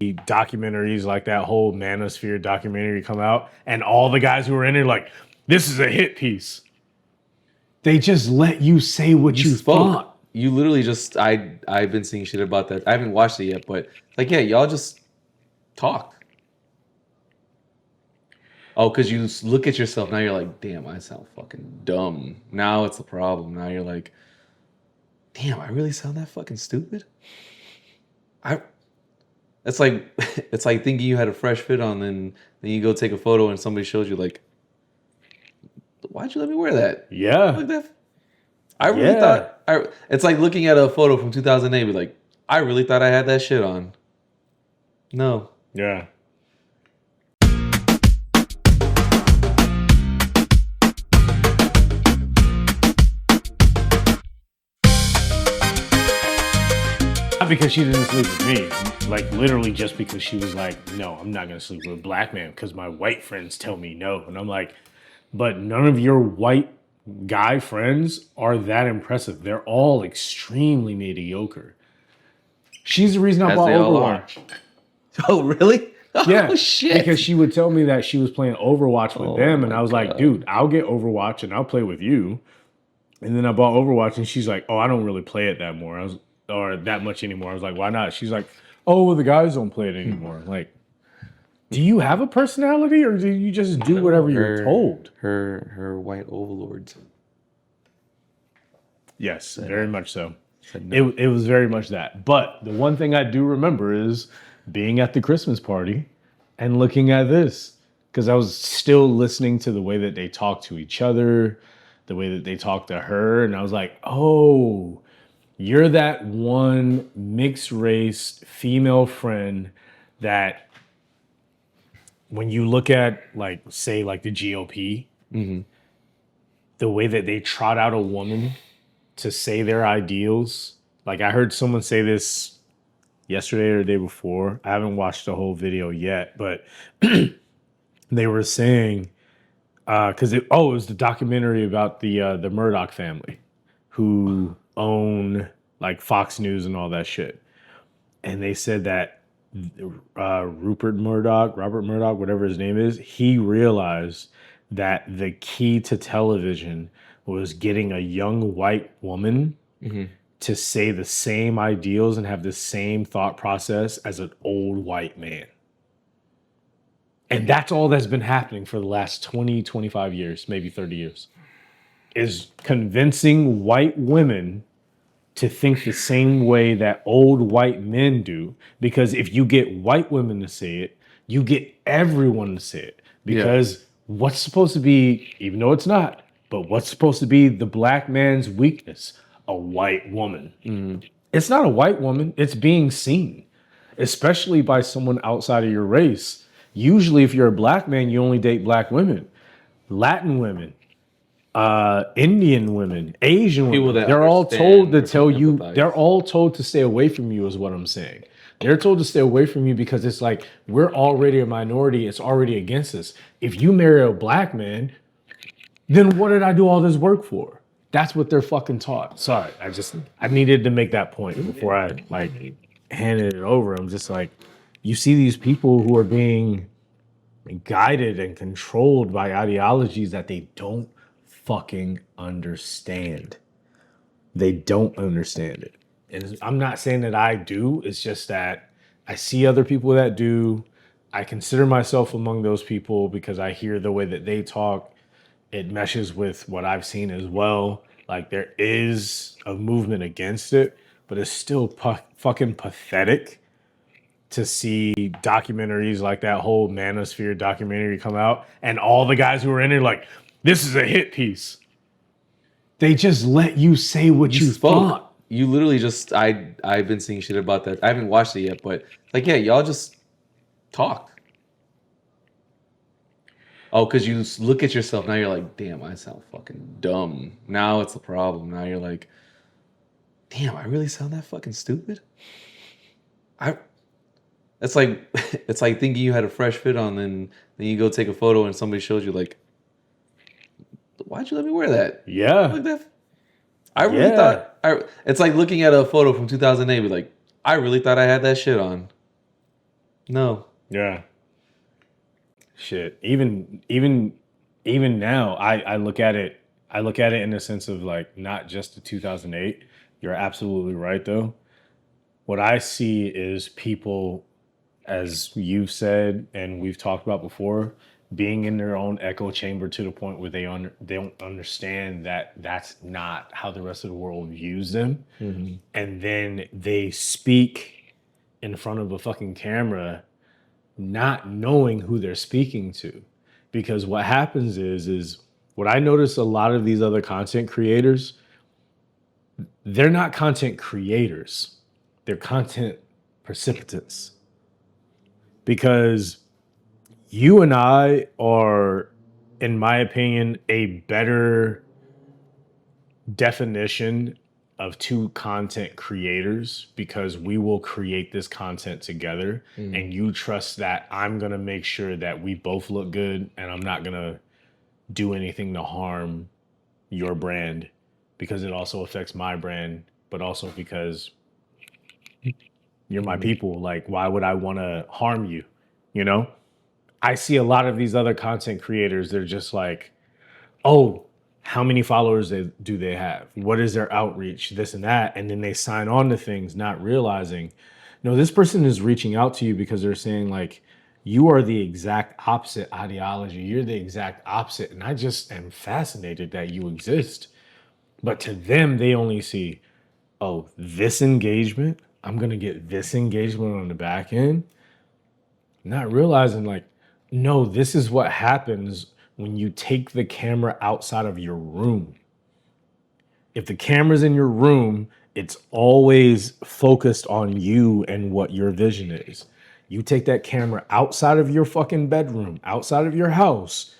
documentaries like that whole Manosphere documentary come out, and all the guys who were in it like, this is a hit piece. They just let you say what you spoke. thought. You literally just I've been seeing shit about that. I haven't watched it yet, but like yeah, y'all just talk. Oh, because you look at yourself now, you're like, damn, I sound fucking dumb. Now it's a problem. Now you're like, damn, I really sound that fucking stupid. I. It's like it's like thinking you had a fresh fit on, then you go take a photo and somebody shows you like, why'd you let me wear that? Yeah. Like that. I really thought it's like looking at a photo from 2008, be like, I really thought I had that shit on. No. Yeah. Not because she didn't sleep with me. Like literally just because she was like, no, I'm not gonna sleep with a black man because my white friends tell me no. And I'm like, but none of your white guy friends are that impressive. They're all extremely mediocre. She's the reason I bought Overwatch. Oh, really? Yeah, Oh, shit. because she would tell me that she was playing Overwatch with them, and I was like, dude, I'll get Overwatch and I'll play with you. And then I bought Overwatch, and she's like, oh, I don't really play it that much anymore. I was like, why not? She's like, oh, well, the guys don't play it anymore. I'm like, do you have a personality, or do you just do whatever you're told? Her white overlords. Yes, very much so. It was very much that. But the one thing I do remember is being at the Christmas party and looking at this, because I was still listening to the way that they talk to each other, the way that they talk to her, and I was like, oh, you're that one mixed race female friend that when you look at like, say, like the GOP, the way that they trot out a woman to say their ideals. Like I heard someone say this yesterday or the day before. I haven't watched the whole video yet, but they were saying, because it was the documentary about the Murdoch family who own like Fox News and all that shit. And they said that Robert Murdoch, whatever his name is, he realized that the key to television was getting a young white woman to say the same ideals and have the same thought process as an old white man. And that's all that's been happening for the last 20, 25 years, maybe 30 years, is convincing white women to think the same way that old white men do. Because if you get white women to say it, you get everyone to say it. Because what's supposed to be, even though it's not, but what's supposed to be the black man's weakness? A white woman. It's not a white woman. It's being seen, especially by someone outside of your race. Usually, if you're a black man, you only date black women, Latin women, Indian women, Asian women. They're all told to tell you, they're all told to stay away from you is what I'm saying. They're told to stay away from you because it's like, we're already a minority. It's already against us. If you marry a black man, then what did I do all this work for? That's what they're fucking taught. Sorry, I needed to make that point before I like handed it over. I'm just like, you see these people who are being guided and controlled by ideologies that they don't fucking understand. They don't understand it. And I'm not saying that I do. It's just that I see other people that do. I consider myself among those people because I hear the way that they talk. It meshes with what I've seen as well. Like there is a movement against it, but it's still fucking pathetic to see documentaries like that whole Manosphere documentary come out, and all the guys who were in it like, this is a hit piece. They just let you say what you thought. You literally just I've been seeing shit about that. I haven't watched it yet, but like yeah, y'all just talk. Oh, because you look at yourself now, you're like, damn, I sound fucking dumb. Now it's a problem. Now you're like, damn, I really sound that fucking stupid. It's like it's like thinking you had a fresh fit on, then you go take a photo and somebody shows you like, why'd you let me wear that? Yeah. Like that. I really thought it's like looking at a photo from 2008, be like, I really thought I had that shit on. No. Yeah. Shit. Even now, I look at it. I look at it in the sense of like not just the 2008. You're absolutely right, though. What I see is people, as you've said and we've talked about before, being in their own echo chamber to the point where they don't understand that that's not how the rest of the world views them, and then they speak in front of a fucking camera, not knowing who they're speaking to, because what happens is what I notice a lot of these other content creators, they're not content creators, they're content precipitants, because you and I are, in my opinion, a better definition of two content creators, because we will create this content together and you trust that I'm going to make sure that we both look good and I'm not going to do anything to harm your brand, because it also affects my brand, but also because you're my people. Like, why would I want to harm you? You know? I see a lot of these other content creators, they're just like, oh, how many followers do they have? What is their outreach? This and that. And then they sign on to things not realizing, no, this person is reaching out to you because they're saying, like, you are the exact opposite ideology. You're the exact opposite. And I just am fascinated that you exist. But to them, they only see, oh, this engagement. I'm going to get this engagement on the back end. Not realizing, like, no, this is what happens when you take the camera outside of your room. If the camera's in your room, it's always focused on you and what your vision is. You take that camera outside of your fucking bedroom, outside of your house,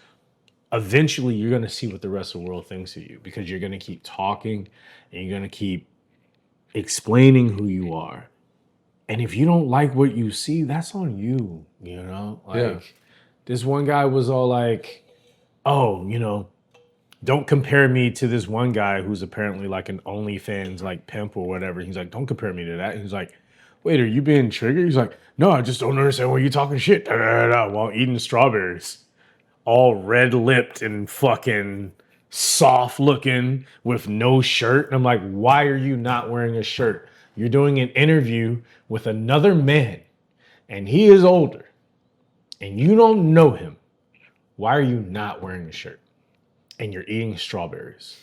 eventually you're going to see what the rest of the world thinks of you, because you're going to keep talking and you're going to keep explaining who you are. And if you don't like what you see, that's on you, you know? Like, this one guy was all like, oh, you know, don't compare me to this one guy who's apparently like an OnlyFans like pimp or whatever. He's like, don't compare me to that. He's like, wait, are you being triggered? He's like, no, I just don't understand why you're talking shit while eating strawberries. All red-lipped and fucking soft-looking with no shirt. And I'm like, why are you not wearing a shirt? You're doing an interview with another man, and he is older, and you don't know him. Why are you not wearing a shirt? And you're eating strawberries.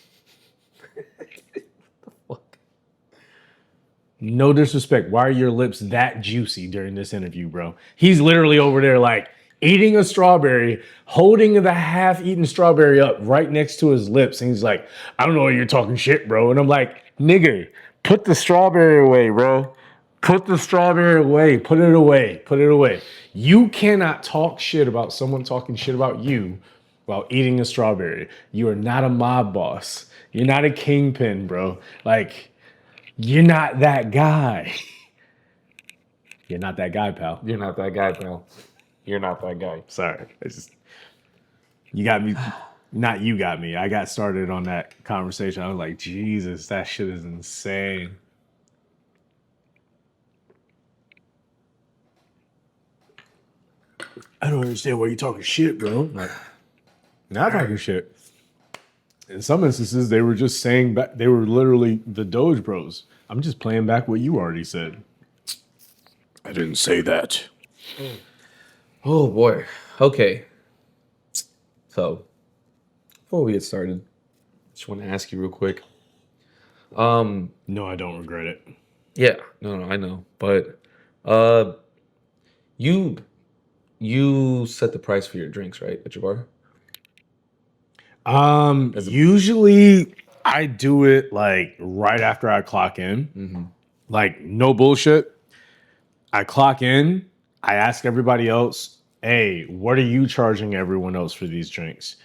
No disrespect. Why are your lips that juicy during this interview, bro? He's literally over there like eating a strawberry, holding the half-eaten strawberry up right next to his lips. And he's like, I don't know why you're talking shit, bro. And I'm like, nigga, put the strawberry away, bro. Put the strawberry away. Put it away. Put it away. You cannot talk shit about someone talking shit about you while eating a strawberry. You are not a mob boss. You're not a kingpin, bro. Like, you're not that guy. You're not that guy, pal. You're not that guy, pal. You're not that guy. Sorry. You got me. Not you got me. I got started on that conversation. I was like, Jesus, that shit is insane. I don't understand why you're talking shit, bro. Like, not talking shit. In some instances, they were just saying back, they were literally the Doge Bros. I'm just playing back what you already said. I didn't say that. Oh boy. Okay. So, before we get started, just want to ask you real quick. No, I don't regret it. Yeah. No, I know. But you set the price for your drinks, right, at your bar? Usually I do it like right after I clock in. Mm-hmm. Like, no bullshit. I clock in, I ask everybody else, hey, what are you charging everyone else for these drinks?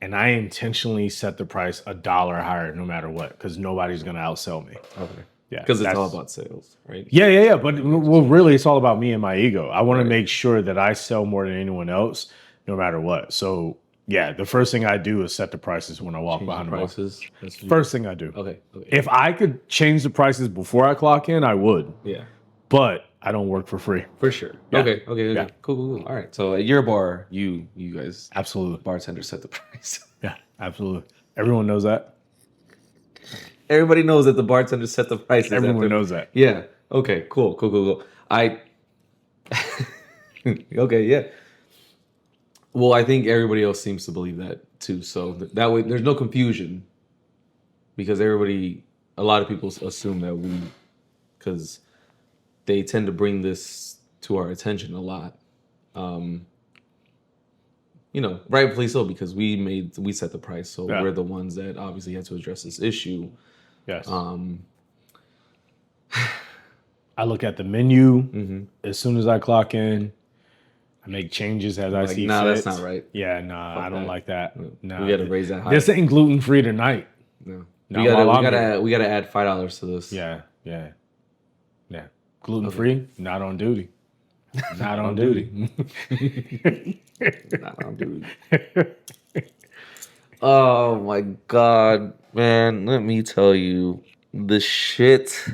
And I intentionally set the price $1 higher no matter what, because nobody's going to outsell me. Okay. Yeah, because it's all about sales, right? Yeah. But well, really, it's all about me and my ego. I want to make sure that I sell more than anyone else, no matter what. So, yeah, the first thing I do is set the prices when I walk behind the prices. First thing I do. Okay. If I could change the prices before I clock in, I would. Yeah. But I don't work for free. For sure. Yeah. Okay. Yeah. Cool. All right. So at your bar, you guys, Absolutely. bartender set the price. Yeah, absolutely. Everyone knows that. Everybody knows that the bartender set the prices. Everyone knows that. Yeah. Okay. Cool. I. Okay. Yeah. Well, I think everybody else seems to believe that too. So that way, there's no confusion because a lot of people assume that because they tend to bring this to our attention a lot. Rightfully so, because we set the price, so Yeah. we're the ones that obviously have to address this issue. Yes. I look at the menu as soon as I clock in. I make changes as I see nah, fit. that's not right. Yeah, nah, Fuck I don't that. like that. Nah, We got to raise that high. this ain't gluten free tonight. No, Not we while I'm here. gotta add $5 to this. Yeah. Gluten free, not on duty. Not on duty. Not on duty. Oh my god, man! Let me tell you the shit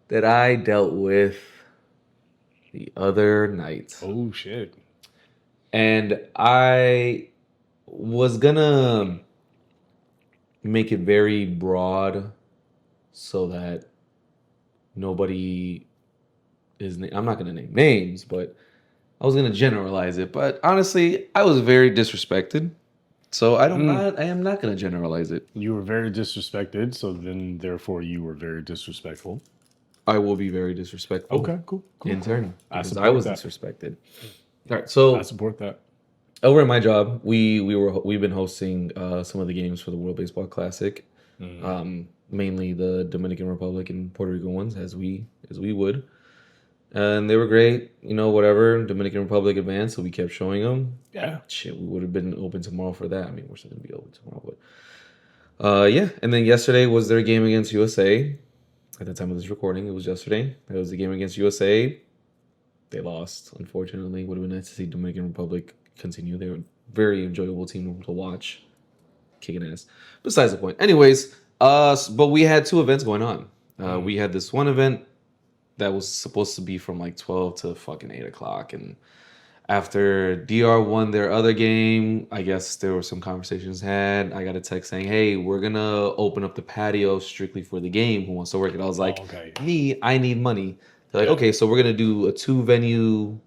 that I dealt with the other night. Oh shit. And I was gonna make it very broad so that nobody I'm not gonna name names, but I was gonna generalize it. But honestly, I was very disrespected. So I am not gonna generalize it. You were very disrespected, so then therefore you were very disrespectful. I will be very disrespectful. Okay, cool. In turn, because support I was that. disrespected. All right, so I support that. over at my job, we've been hosting some of the games for the World Baseball Classic, mainly the Dominican Republic and Puerto Rico ones, as we would, and they were great. Whatever. Dominican Republic advanced, so we kept showing them. Yeah. Shit, we would have been open tomorrow for that. I mean, we're still gonna be open tomorrow, but yeah. And then yesterday was their game against USA. At the time of this recording, it was yesterday. It was the game against USA. They lost, unfortunately. Would have been nice to see Dominican Republic continue. They were a very enjoyable team to watch. Kicking ass. Besides the point. Anyways, but we had two events going on. We had this one event that was supposed to be from like 12 to fucking 8 o'clock. And after DR won their other game, I guess there were some conversations had. I got a text saying, hey, we're going to open up the patio strictly for the game. Who wants to work it? I was like, I need money. They're like, okay, so we're going to do a 2-venue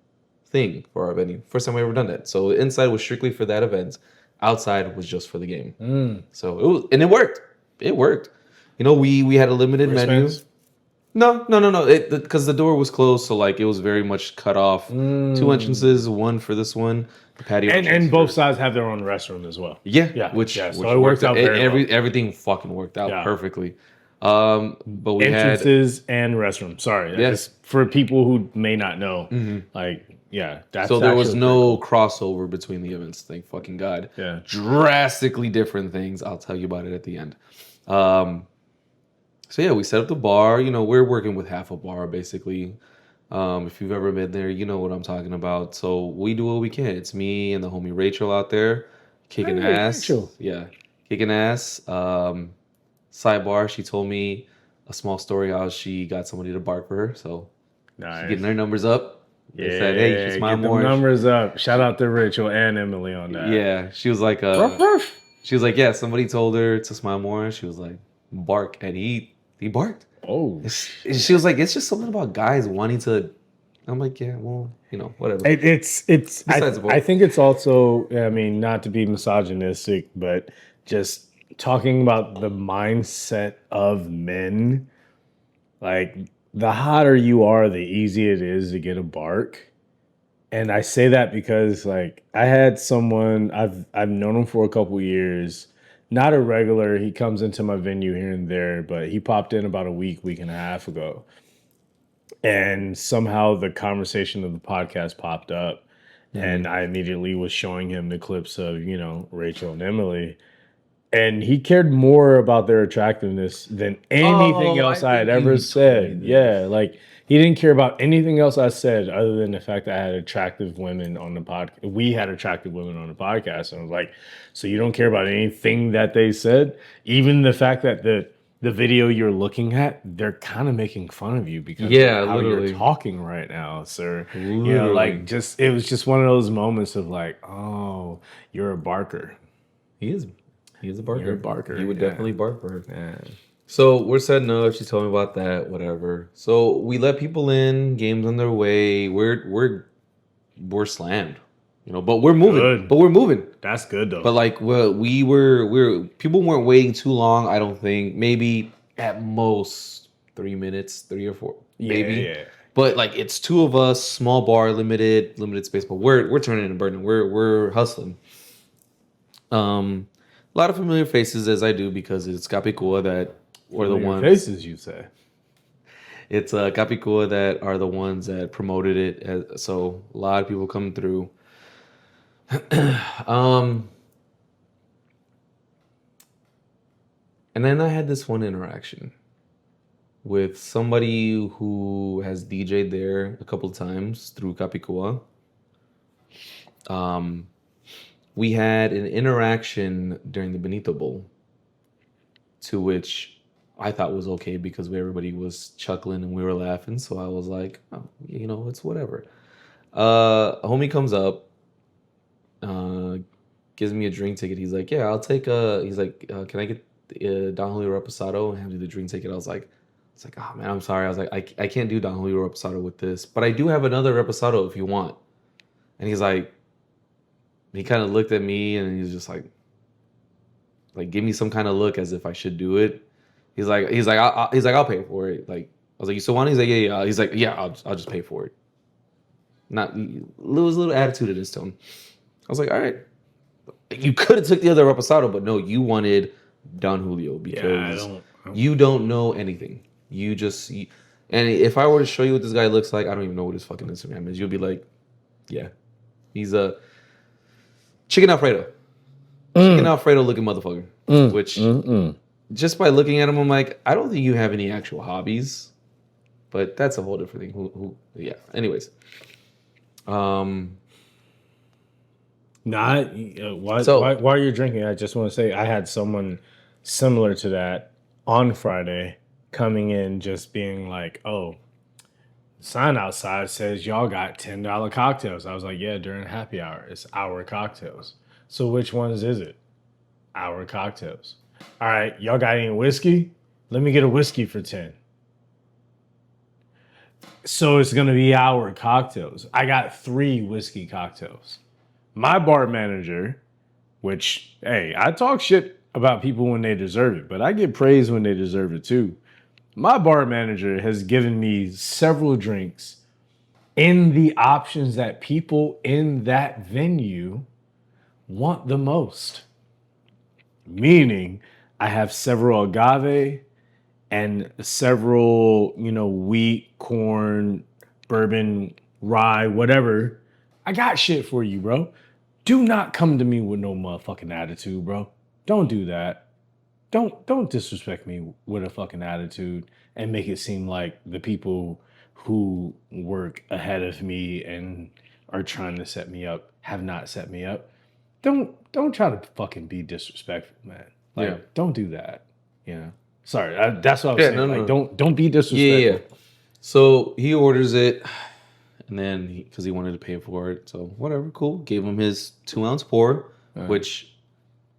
thing for our venue. First time we ever done that. So the inside was strictly for that event. Outside was just for the game. So it worked. It worked. We had a limited menu. No. Because the door was closed, so like it was very much cut off. 2 entrances, one for this one. The patio. And both sides have their own restroom as well. Yeah. Which so it worked out very well. Everything fucking worked out perfectly. But we entrances and restroom. Sorry. Yes. For people who may not know. That's so there was no crossover between the events. Thank fucking God. Yeah. Drastically different things. I'll tell you about it at the end. So yeah, we set up the bar. We're working with half a bar basically. If you've ever been there, you know what I'm talking about. So we do what we can. It's me and the homie Rachel out there kicking ass. Rachel. Yeah, kicking ass. Sidebar, she told me a small story how she got somebody to bark for her. So nice. She's getting their numbers up. They said, hey, you smile more. Numbers up. Shout out to Rachel and Emily on that. Yeah, she was like, yeah, somebody told her to smile more. She was like, bark, and he barked. Oh. She was like, it's just something about guys wanting to. I'm like, yeah, well, whatever. It's. I think it's also. I mean, not to be misogynistic, but just talking about the mindset of men. Like, the hotter you are, the easier it is to get a bark. And I say that because, like, I had someone I've known him for a couple years. Not a regular. He comes into my venue here and there, but he popped in about a week and a half ago. And somehow the conversation of the podcast popped up. And I immediately was showing him the clips of, Rachel and Emily. And he cared more about their attractiveness than anything else I had ever said. Yeah, like he didn't care about anything else I said other than the fact that I had attractive women on the podcast. We had attractive women on the podcast. And I was like, so you don't care about anything that they said? Even the fact that the video you're looking at, they're kind of making fun of you because Yeah, of how literally. you're talking right now, sir. You know, Literally. like just it was just one of those moments of like, oh, you're a barker. He is a barker. You're a barker. He would yeah. definitely bark for her. Yeah. So we're setting up. She told me about that. Whatever. So we let people in. Games on their way. We're slammed. You know, but we're moving. Good. But we're moving. That's good though. But like, well, we were people weren't waiting too long. I don't think. Maybe at most 3 minutes, 3 or 4, maybe. Yeah. But like, it's 2 of us, small bar, limited space. But we're turning and burning. We're hustling. A lot of familiar faces as I do because it's Capicua that were the ones. Faces, you say. It's Capicua that are the ones that promoted it. So a lot of people come through. And then I had this one interaction with somebody who has DJ'd there a couple of times through Capicua. We had an interaction during the Benito Bowl, to which I thought was okay because everybody was chuckling and we were laughing. So I was like, oh, you know, it's whatever. A homie comes up, gives me a drink ticket. He's like, yeah, I'll take he's like, can I get Don Julio Reposado and have you the drink ticket? I was like, oh man, I'm sorry. I was like, I can't do Don Julio Reposado with this, but I do have another Reposado if you want. And he's like, he kind of looked at me and he's just like give me some kind of look as if I should do it. He's like, I'll pay for it. Like, I was like, you still want it? He's like, yeah. He's like, yeah, I'll just pay for it. Not, there was a little attitude in his tone. I was like, all right. You could have took the other Reposado, but no, you wanted Don Julio because you don't know anything. You just, and if I were to show you what this guy looks like, I don't even know what his fucking Instagram is. You'll be like, yeah, he's a chicken Alfredo. Chicken Alfredo looking motherfucker. Which, just by looking at him, I'm like, I don't think you have any actual hobbies. But that's a whole different thing. Yeah. Anyways. While you're drinking, I just want to say I had someone similar to that on Friday coming in just being like, oh, sign outside says y'all got $10 cocktails. I was like, yeah, during happy hour, it's our cocktails. So which ones is it? Our cocktails. All right, y'all got any whiskey? Let me get a whiskey for 10. So it's going to be our cocktails. I got 3 whiskey cocktails. My bar manager, which, hey, I talk shit about people when they deserve it, but I get praise when they deserve it too. My bar manager has given me several drinks in the options that people in that venue want the most. Meaning, I have several agave and several, wheat, corn, bourbon, rye, whatever. I got shit for you, bro. Do not come to me with no motherfucking attitude, bro. Don't do that. Don't disrespect me with a fucking attitude and make it seem like the people who work ahead of me and are trying to set me up have not set me up. Don't try to fucking be disrespectful, man. Like, don't do that. Sorry, that's what I was saying. No. Don't be disrespectful. Yeah. So he orders it, and then because he wanted to pay for it, so whatever, cool. Gave him his 2-ounce pour, which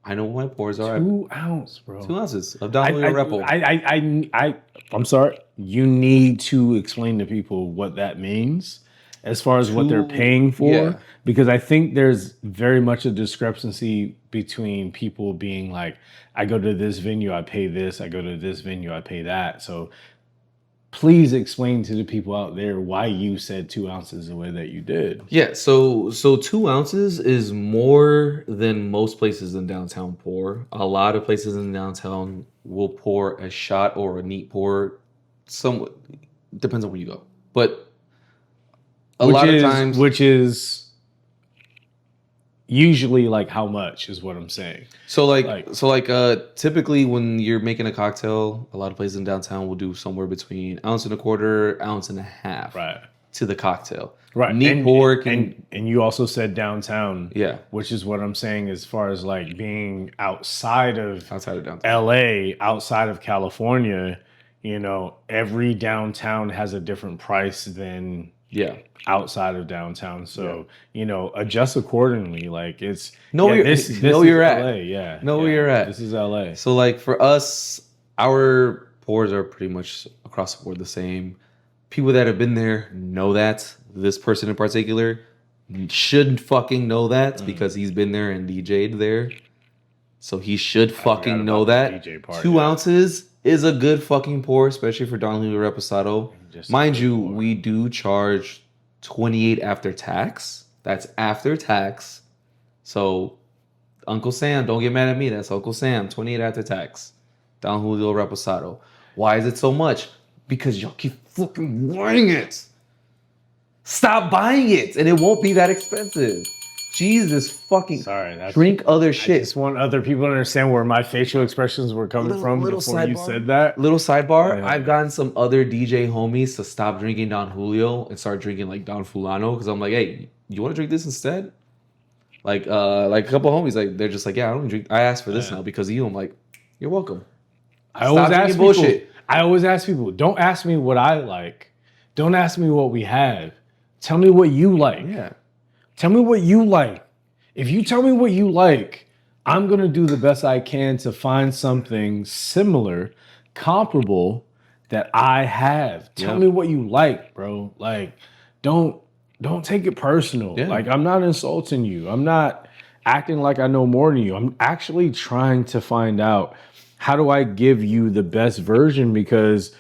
I know what my pours are. 2 ounce, bro. 2 ounces of Don Julio Repo. I'm sorry. You need to explain to people what that means as far as what they're paying for, because I think there's very much a discrepancy between people being like, I go to this venue, I pay this. I go to this venue, I pay that. So please explain to the people out there why you said 2 ounces the way that you did. Yeah, so 2 ounces is more than most places in downtown pour. A lot of places in downtown will pour a shot or a neat pour. Somewhat depends on where you go, but a lot of times, which is usually like how much is what I'm saying. So typically when you're making a cocktail, a lot of places in downtown will do somewhere between 1.25 ounces, 1.5 ounces. Right. to the cocktail. Right. Neat and, pork and you also said downtown. Yeah. Which is what I'm saying as far as like being outside of downtown. LA, outside of California, you know, every downtown has a different price than outside of downtown. So, you know, adjust accordingly. Like it's this is you're LA. at. Yeah. Know where you're at. This is LA. So like for us, our pours are pretty much across the board the same. People that have been there know that. This person in particular should fucking know that because he's been there and DJ'd there. So he should fucking know that. DJ part, 2 ounces is a good fucking pour, especially for Don Julio Reposado. Mind you, we do charge 28 after tax. That's after tax. So Uncle Sam, don't get mad at me. That's Uncle Sam, 28 after tax. Don Julio Reposado. Why is it so much? Because y'all keep fucking buying it. Stop buying it, and it won't be that expensive. Jesus fucking. Sorry, drink other shit. I just want other people to understand where my facial expressions were coming from before you said that. Little sidebar. Yeah. I've gotten some other DJ homies to stop drinking Don Julio and start drinking like Don Fulano because I'm like, hey, you want to drink this instead? Like a couple homies, like they're just like, yeah, I don't drink. I asked for this now because of you. I'm like, you're welcome. I always ask people, don't ask me what I like. Don't ask me what we have. Tell me what you like. Yeah. Tell me what you like. If you tell me what you like, I'm going to do the best I can to find something similar, comparable that I have. Tell me what you like, bro. Like, don't take it personal. Yeah. Like, I'm not insulting you. I'm not acting like I know more than you. I'm actually trying to find out how do I give you the best version because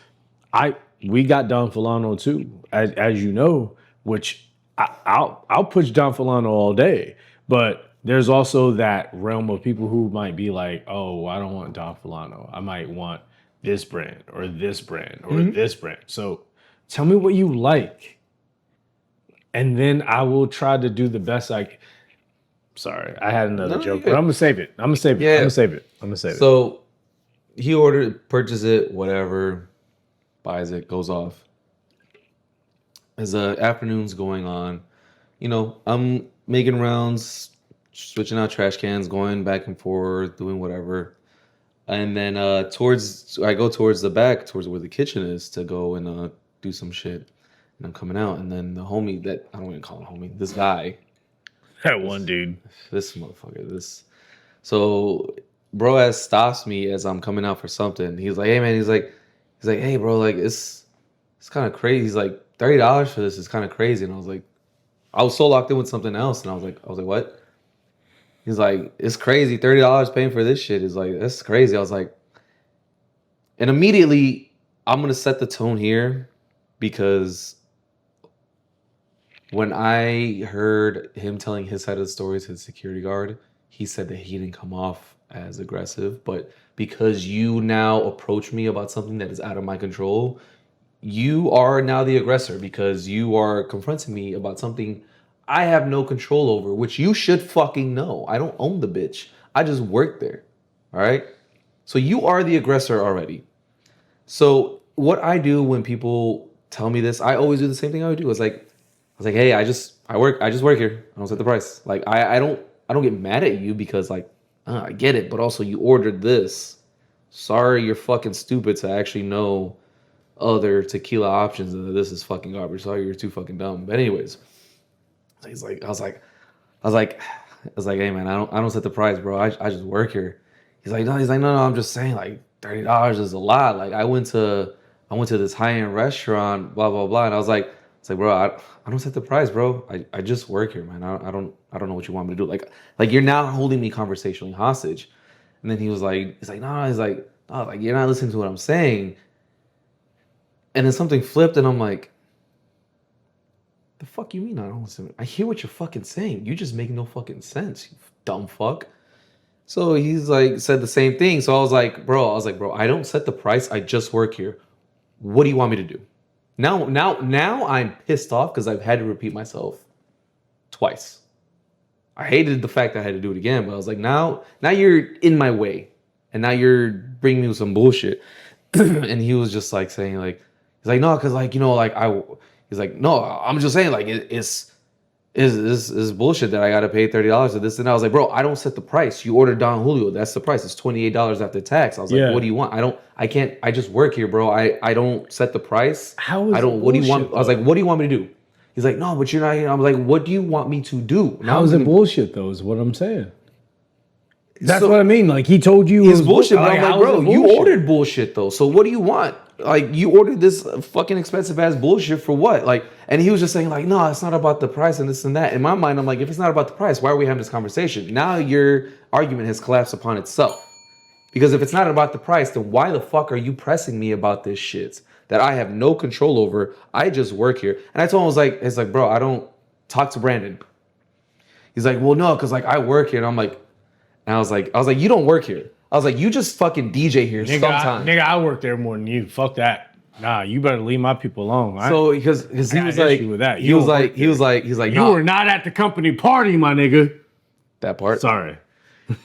we got Don Fulano too, as you know, which I'll push Don Fulano all day, but there's also that realm of people who might be like, oh, I don't want Don Fulano. I might want this brand or this brand or this brand. So tell me what you like. And then I will try to do the best I can. Sorry, I had another joke, but I'm gonna save it. I'm gonna save it. So he purchases it, whatever, buys it, goes off. As the afternoon's going on, you know, I'm making rounds, switching out trash cans, going back and forth, doing whatever. And then I go towards the back, towards where the kitchen is to go and do some shit. And I'm coming out, and then the homie that, I don't even call him homie, this guy. That one dude. This motherfucker, So bro ass stops me as I'm coming out for something. He's like, hey man, he's like, hey bro, like it's kind of crazy. He's like, $30 for this is kind of crazy. And I was like, I was so locked in with something else. And I was like, what? He's like, it's crazy. $30 paying for this shit is like, that's crazy. I was like, and immediately I'm going to set the tone here because when I heard him telling his side of the story to the security guard, he said that he didn't come off as aggressive, but because you now approach me about something that is out of my control, you are now the aggressor because you are confronting me about something I have no control over, which you should fucking know. I don't own the bitch. I just work there. All right? So you are the aggressor already. So what I do when people tell me this, I always do the same thing I would do. I was like, hey, I just work here. I don't set the price. Like I don't get mad at you because like I get it, but also you ordered this. Sorry, you're fucking stupid to actually know other tequila options and this is fucking garbage. Sorry, you're too fucking dumb. But anyways, I was like, hey man, I don't set the price, bro. I just work here. He's like, no, I'm just saying like $30 is a lot. Like I went to this high-end restaurant, blah blah blah, and I was like, bro, I don't set the price, bro. I just work here, man. I don't know what you want me to do. Like you're now holding me conversationally hostage. And then he's like, no, like you're not listening to what I'm saying. And then something flipped, and I'm like, the fuck you mean I don't listen? I hear what you're fucking saying. You just make no fucking sense, you dumb fuck. So he's like, said the same thing. So I was like, bro, I don't set the price. I just work here. What do you want me to do? Now I'm pissed off because I've had to repeat myself twice. I hated the fact that I had to do it again, but I was like, now you're in my way, and now you're bringing me with some bullshit. And he was just like saying like, he's like, no, because like, you know, like He's like, no, I'm just saying, like, it's bullshit that I got to pay $30 for this. And I was like, bro, I don't set the price. You ordered Don Julio. That's the price. It's $28 after tax. I was like, what do you want? I just work here, bro. I don't set the price. How is I don't, it what do you want? bullshit, I was like, what do you want me to do? He's like, no, but you're not here. I was like, what do you want me to do? Now How is it bullshit though? Is what I'm saying. That's what I mean. Like he told you it's bullshit, but I'm like, bro, you bullshit? ordered bullshit though. So what do you want? Like you ordered this fucking expensive ass bullshit for what? Like, and he was just saying like, no, it's not about the price and this and that. In my mind, I'm like, if it's not about the price, why are we having this conversation? Now your argument has collapsed upon itself. Because if it's not about the price, then why the fuck are you pressing me about this shit that I have no control over? I just work here. And I told him, it's like, bro, I don't talk to Brandon. He's like, well, no, because like I work here. And I'm like, and I was like, you don't work here. I was like, you just fucking DJ here sometimes. I work there more than you. Fuck that. Nah, you better leave my people alone. So because he was like, he was like, you were not at the company party, my nigga. That part. Sorry.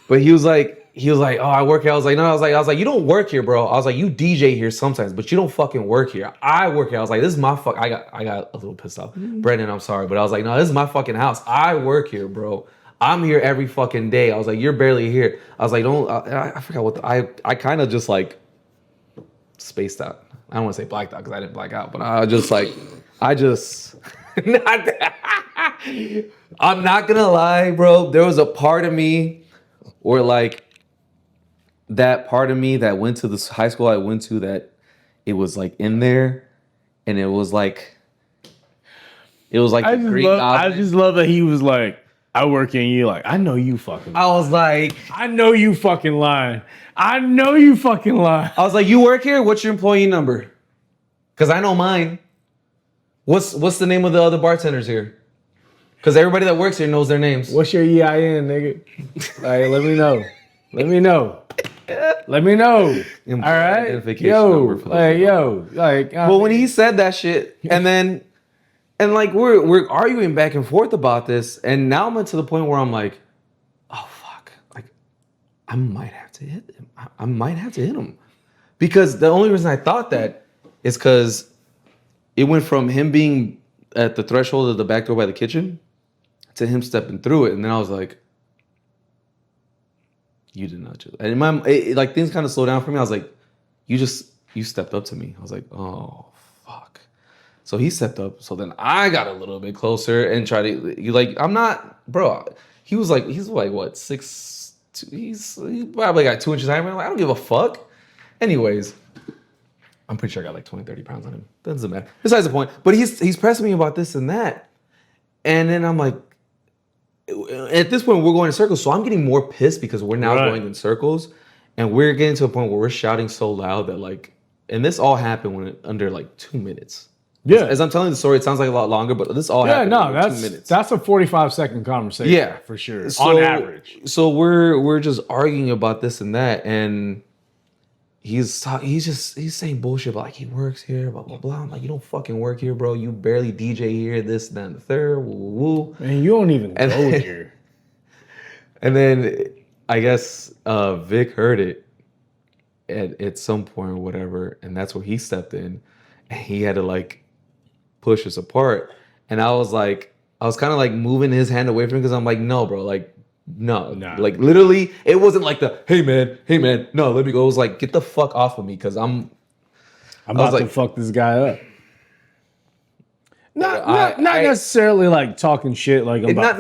But he was like, oh, I work here. I was like, no, I was like, you don't work here, bro. I was like, you DJ here sometimes, but you don't fucking work here. I work here. I was like, this is my fuck. I got a little pissed off. Brendan, I'm sorry, but I was like, no, this is my fucking house. I work here, bro. I'm here every fucking day. I was like, you're barely here. I was like, I forgot what I kind of just like spaced out. I don't want to say blacked out because I didn't black out, but I'm not gonna lie, bro. There was a part of me or like that part of me that went to this high school I went to that it was like in there and it was like I just love that he was like, I work in you. Like, I know you fucking lying. I was like, I know you fucking lying. I know you fucking lying. I was like, you work here? What's your employee number? Because I know mine. What's the name of the other bartenders here? Because everybody that works here knows their names. What's your EIN, nigga? Like, let me know. Let me know. Let me know. All right. Well, when he said that shit, and like we're arguing back and forth about this, and now I'm to the point where I'm like, oh fuck, like I might have to hit him. I might have to hit him, because the only reason I thought that is because it went from him being at the threshold of the back door by the kitchen to him stepping through it, and then I was like, you did not just. And like things kind of slowed down for me. I was like, you stepped up to me. I was like, oh fuck. So he stepped up. So then I got a little bit closer and tried to I'm not, bro. He's like what 6'2". He probably got 2 inches higher. I'm like, I don't give a fuck. Anyways, I'm pretty sure I got like 20, 30 pounds on him. Doesn't matter. Besides the point. But he's pressing me about this and that. And then I'm like, at this point we're going in circles. So I'm getting more pissed because we're now going in circles, and we're getting to a point where we're shouting so loud that like, and this all happened under like 2 minutes. Yeah. As I'm telling the story, it sounds like a lot longer, but this all happened in 2 minutes. That's a 45-second conversation. Yeah, for sure. On average. So we're just arguing about this and that, and he's saying bullshit about like he works here, blah blah blah. I'm like, you don't fucking work here, bro. You barely DJ here, this, that, and the third. Woo woo woo. Man, you don't even go here. And then I guess Vic heard it at some point or whatever, and that's where he stepped in, and he had to like push us apart. And I was kind of like moving his hand away from him because I'm like, no, bro, like, no. Like literally, it wasn't like the hey man, no, let me go. It was like, get the fuck off of me because I'm about to fuck this guy up. Not necessarily like talking shit like I'm about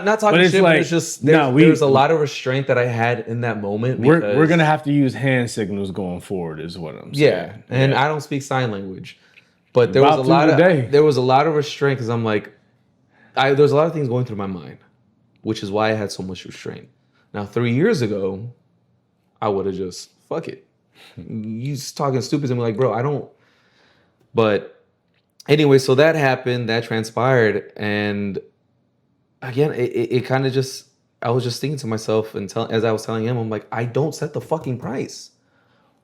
not talking shit, but it's just there's a lot of restraint that I had in that moment. We're gonna have to use hand signals going forward, is what I'm saying. Yeah, and I don't speak sign language, but there was a lot of restraint because I'm like, there's a lot of things going through my mind, which is why I had so much restraint. Now 3 years ago, I would have just fuck it. You just talking stupid and be like, bro, I don't. But anyway, so that happened, that transpired, and again, it kind of just, I was just thinking to myself, and as I was telling him, I'm like, I don't set the fucking price.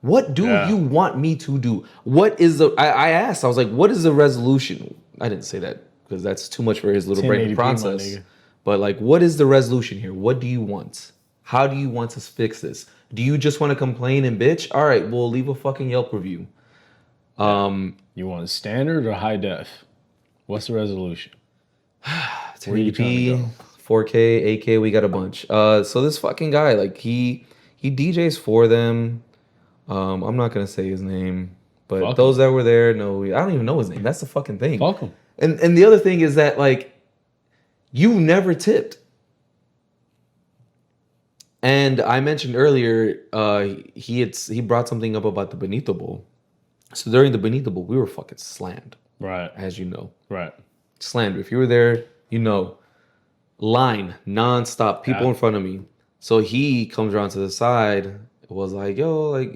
What do you want me to do? What is I asked, I was like, what is the resolution? I didn't say that because that's too much for his little brain process. But like, what is the resolution here? What do you want? How do you want to fix this? Do you just want to complain and bitch? All right, well, leave a fucking Yelp review. You want standard or high def? What's the resolution? Where are you trying to 1080p, go? 4K, 8K, we got a bunch. So this fucking guy, like he DJs for them. I'm not gonna say his name, but Fuck those that were there know. I don't even know his name. That's the fucking thing. Fuck him. And the other thing is that like you never tipped. And I mentioned earlier, he brought something up about the Benito Bowl. So during the Benito Bowl, we were fucking slammed, Right. as you know. Right. Slammed. If you were there, you know. Line, nonstop, people in front of me. So he comes around to the side, was like, yo, like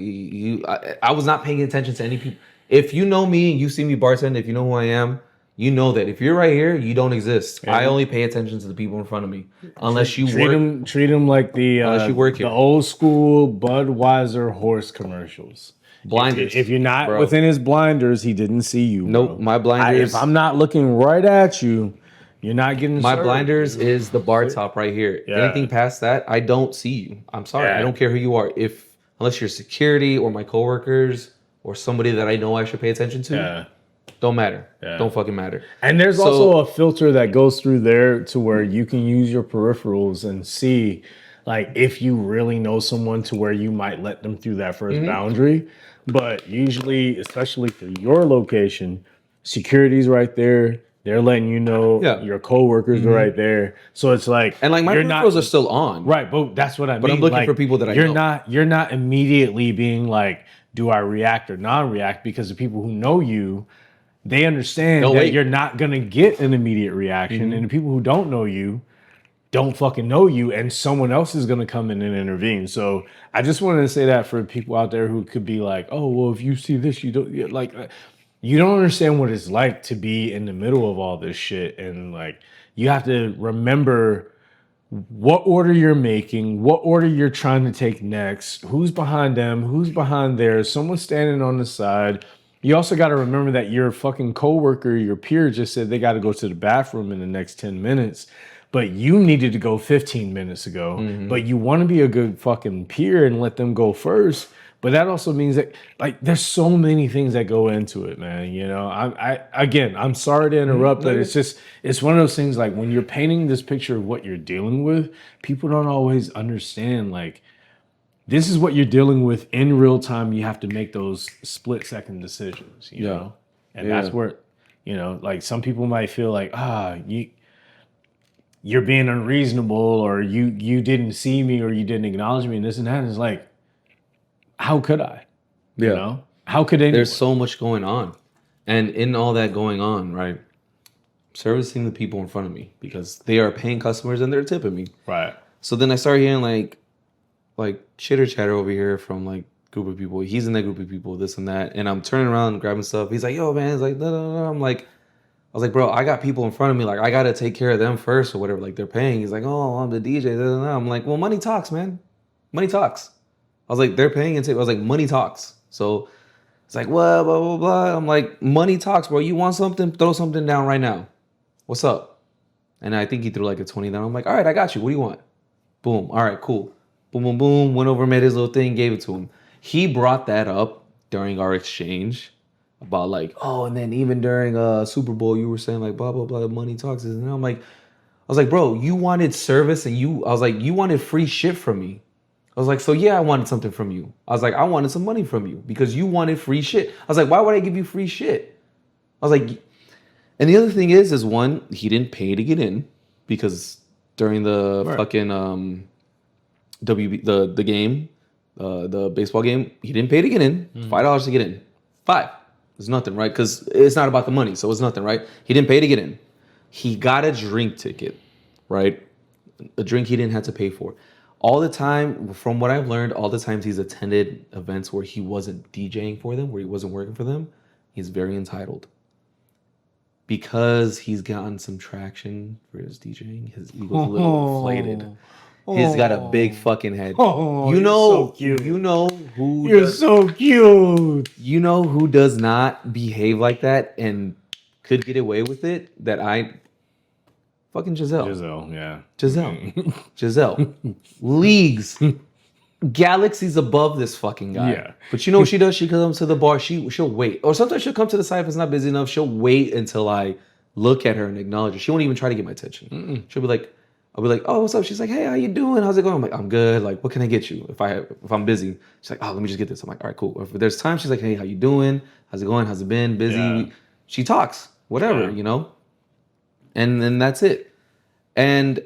I was not paying attention to any people. If you know me and you see me bartend, if you know who I am, you know that if you're right here, you don't exist. Yeah. I only pay attention to the people in front of me. Unless you treat them like unless you work here. The old school Budweiser horse commercials. Blinders. If you're not within his blinders, he didn't see you. Nope, bro. my blinders. If I'm not looking right at you, you're not getting my served. Blinders is the bar top right here. Yeah. Anything past that, I don't see you. I'm sorry. Yeah. I don't care who you are. Unless you're security or my coworkers or somebody that I know I should pay attention to. Yeah. Don't matter. Yeah. Don't fucking matter. And there's also a filter that goes through there to where you can use your peripherals and see, like, if you really know someone to where you might let them through that first boundary. But usually, especially for your location, security's right there. They're letting you know your coworkers are right there. So it's like, and like my peripherals are still on. Right, but that's what I mean. But I'm looking for people that I know. You're not immediately being like, do I react or non-react? Because the people who know you, they understand that you're not going to get an immediate reaction. And the people who don't know you don't fucking know you, and someone else is going to come in and intervene. So I just wanted to say that for people out there who could be like, oh, well, if you see this, you don't like... You don't understand what it's like to be in the middle of all this shit. And like, you have to remember what order you're making, what order you're trying to take next, who's behind them, who's behind theirs, someone's standing on the side. You also got to remember that your fucking coworker, your peer just said they got to go to the bathroom in the next 10 minutes, but you needed to go 15 minutes ago. But you want to be a good fucking peer and let them go first. But that also means that, like, there's so many things that go into it, man. You know, I'm sorry to interrupt, but it's one of those things, like, when you're painting this picture of what you're dealing with, people don't always understand, like, this is what you're dealing with in real time. You have to make those split-second decisions, you know? And that's where, you know, like, some people might feel like, you're being unreasonable, or you didn't see me, or you didn't acknowledge me, and this and that. And it's like, how could I? You know? How could anyone? There's so much going on. And in all that going on, right, servicing the people in front of me because they are paying customers and they're tipping me. Right. So then I started hearing like chitter chatter over here from like group of people. He's in that group of people, this and that. And I'm turning around and grabbing stuff. He's like, yo, man. He's like, no. I was like, bro, I got people in front of me. Like, I got to take care of them first or whatever. Like, they're paying. He's like, oh, I'm the DJ. I'm like, well, money talks, man. Money talks. I was like, they're paying and I was like, money talks. So it's like, well, blah, blah, blah. I'm like, money talks, bro. You want something? Throw something down right now. What's up? And I think he threw like a 20 down. I'm like, all right, I got you. What do you want? Boom. All right, cool. Boom, boom, boom. Went over, made his little thing, gave it to him. He brought that up during our exchange about like, oh, and then even during Super Bowl, you were saying like, blah, blah, blah, money talks. And I'm like, I was like, bro, you wanted service and you wanted free shit from me. I was like, so yeah, I wanted something from you. I was like, I wanted some money from you because you wanted free shit. I was like, why would I give you free shit? I was like, and the other thing is one, he didn't pay to get in because during the fucking the game, the baseball game, he didn't pay to get in. $5 to get in. $5. It's nothing, right? Because it's not about the money, so it's nothing, right? He didn't pay to get in. He got a drink ticket, right? A drink he didn't have to pay for. All the time, from what I've learned, all the times he's attended events where he wasn't DJing for them, where he wasn't working for them, he's very entitled. Because he's gotten some traction for his DJing, his ego's a little inflated. He's got a big fucking head. You know, so cute. You know who You're so cute. You know who does not behave like that and could get away with it? Fucking Giselle. Giselle. Leagues. Galaxies above this fucking guy. Yeah. But you know what she does? She comes to the bar. She'll wait. Or sometimes she'll come to the side if it's not busy enough. She'll wait until I look at her and acknowledge her. She won't even try to get my attention. She'll be like, I'll be like, oh, what's up? She's like, hey, how you doing? How's it going? I'm like, I'm good. Like, what can I get you? If I'm busy, she's like, oh, let me just get this. I'm like, all right, cool. If there's time, she's like, hey, how you doing? How's it going? How's it been? Busy? Yeah. She talks, whatever, you know? And then that's it. And,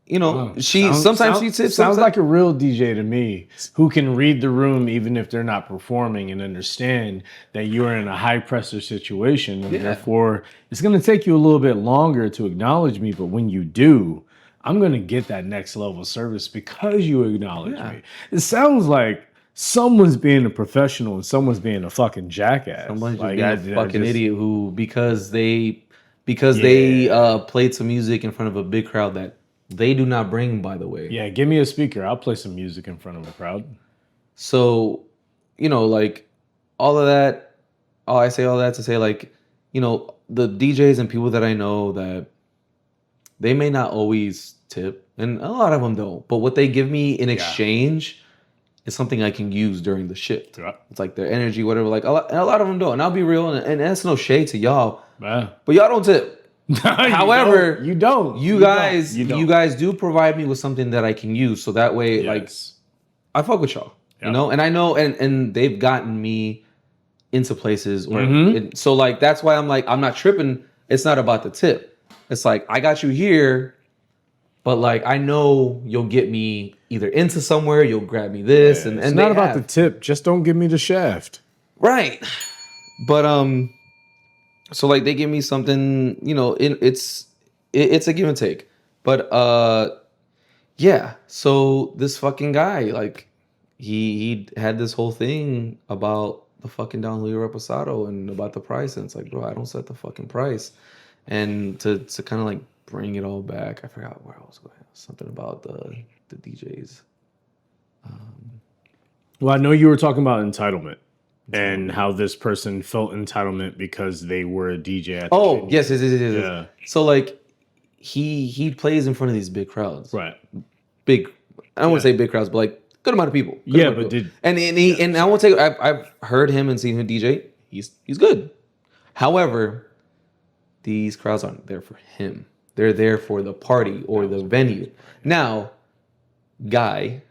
you know, she tips. Sounds like a real DJ to me, who can read the room even if they're not performing and understand that you're in a high pressure situation, and therefore it's going to take you a little bit longer to acknowledge me. But when you do, I'm going to get that next level of service because you acknowledge me. It sounds like someone's being a professional and someone's being a fucking jackass. Someone's like, being a fucking idiot who, because they played some music in front of a big crowd that they do not bring, by the way. Yeah, give me a speaker. I'll play some music in front of a crowd. So, you know, like, all of that, I say all that to say, like, you know, the DJs and people that I know that they may not always tip, and a lot of them don't, but what they give me in exchange is something I can use during the shift. Yeah. It's like their energy, whatever. Like, and a lot of them don't. And I'll be real, and that's no shade to y'all, but y'all don't tip. However, you guys do provide me with something that I can use, so that way, like, I fuck with y'all, you know, and I know, and they've gotten me into places where, so like that's why I'm like, I'm not tripping. It's not about the tip. It's like, I got you here, but like I know you'll get me either into somewhere, you'll grab me this, and it's not about the tip. Just don't give me the shaft, right? But so like they give me something, you know, it's a give and take. But yeah. So this fucking guy, like, he had this whole thing about the fucking Don Julio Reposado and about the price, and it's like, bro, I don't set the fucking price. And to kind of like bring it all back, I forgot where I was going. Something about the DJs. Well, I know you were talking about entitlement. And how this person felt entitlement because they were a DJ at the venue. Yes. Yeah. So like he plays in front of these big crowds. Right. Big, I don't want to say big crowds, but like good amount of people. And I won't say I've heard him and seen him DJ. He's good. However, these crowds aren't there for him. They're there for the party or the venue. Now, guy,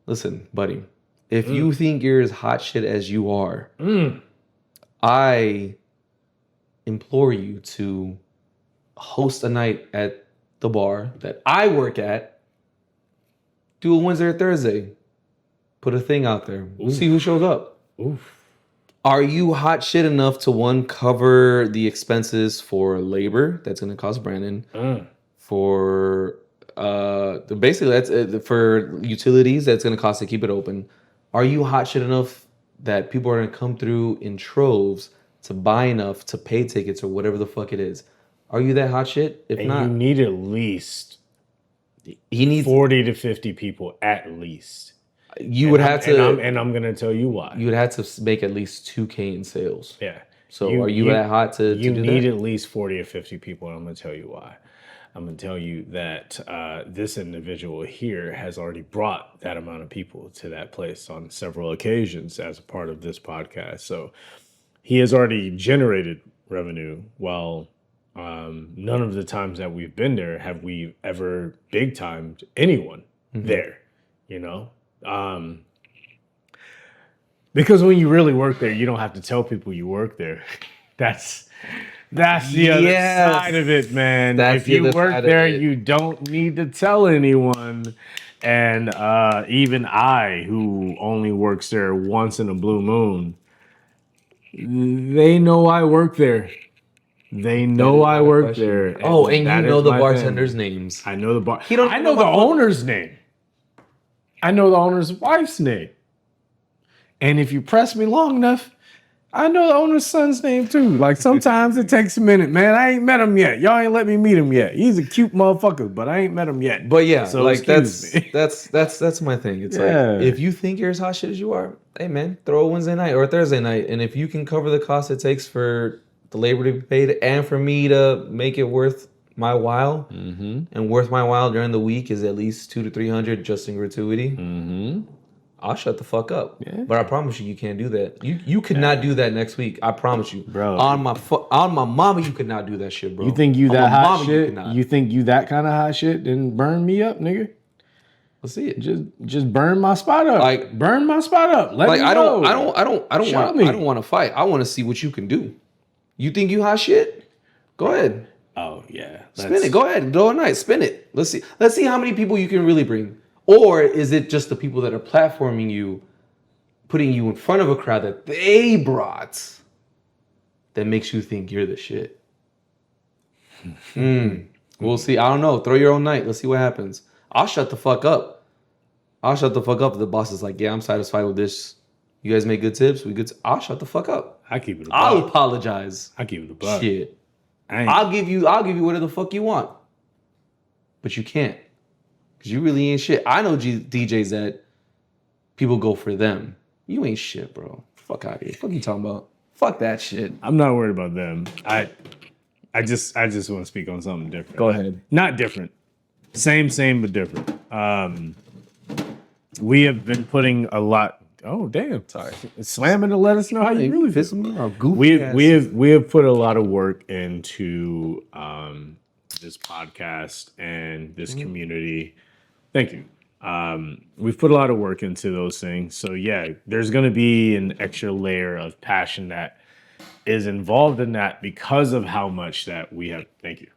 listen, buddy. If you think you're as hot shit as you are, I implore you to host a night at the bar that I work at. Do a Wednesday or Thursday. Put a thing out there. We'll see who shows up. Are you hot shit enough to, one, cover the expenses for labor that's going to cost Brandon, for basically that's for utilities that's going to cost to keep it open? Are you hot shit enough that people are going to come through in troves to buy enough to pay tickets or whatever the fuck it is? Are you that hot shit? If not, you need at least 40 to 50 people at least. You would have to, and I'm going to tell you why. You would have to make at least 2K in sales. Yeah. So are you that hot to you do need that? at least 40 or 50 people, and I'm going to tell you why. I'm going to tell you that this individual here has already brought that amount of people to that place on several occasions as a part of this podcast. So he has already generated revenue, while none of the times that we've been there have we ever big-timed anyone there, you know? Because when you really work there, you don't have to tell people you work there. That's the other side of it, man. If you work there, you don't need to tell anyone. And even I, who only works there once in a blue moon, they know I work there. They know I work there. And you know the bartenders' names. I know the bar. I know the owner's name. I know the owner's wife's name. And if you press me long enough, I know the owner's son's name too. Like, sometimes it takes a minute, man. I ain't met him yet. Y'all ain't let me meet him yet. He's a cute motherfucker, but I ain't met him yet. But yeah, so like that's my thing. It's like, if you think you're as hot shit as you are, hey man, throw a Wednesday night or a Thursday night, and if you can cover the cost it takes for the labor to be paid and for me to make it worth my while, and worth my while during the week is at least $200 to $300 just in gratuity. I'll shut the fuck up. Yeah. But I promise you can't do that. You could not do that next week. I promise you. Bro. On my mama, you could not do that shit, bro. You think you On that my hot mama, shit? cannot. You think you that kind of hot shit? Then burn me up, nigga. Let's see it. Just burn my spot up. Like, burn my spot up. Let me I know. don't want to fight. I want to see what you can do. You think you hot shit? Go ahead. Oh yeah. Spin it. Go ahead. Go all night. Spin it. Let's see how many people you can really bring. Or is it just the people that are platforming you, putting you in front of a crowd that they brought, that makes you think you're the shit? We'll see. I don't know. Throw your own night. Let's see what happens. I'll shut the fuck up. If the boss is like, yeah, I'm satisfied with this. You guys make good tips. I'll shut the fuck up. I keep it. I'll apologize. I keep it a buck. Shit. I'll give you whatever the fuck you want. But you can't. Because you really ain't shit. I know DJs that people go for them. You ain't shit, bro. Fuck out of here. Fuck you talking about? Fuck that shit. I'm not worried about them. I just want to speak on something different. Go ahead. Not different. Same, but different. We have been putting a lot. Oh damn! Sorry. Slamming to let us know how you really feel. pissing me off. Goofy We have put a lot of work into this podcast and this community. Thank you. We've put a lot of work into those things. So yeah, there's going to be an extra layer of passion that is involved in that because of how much that we have. Thank you.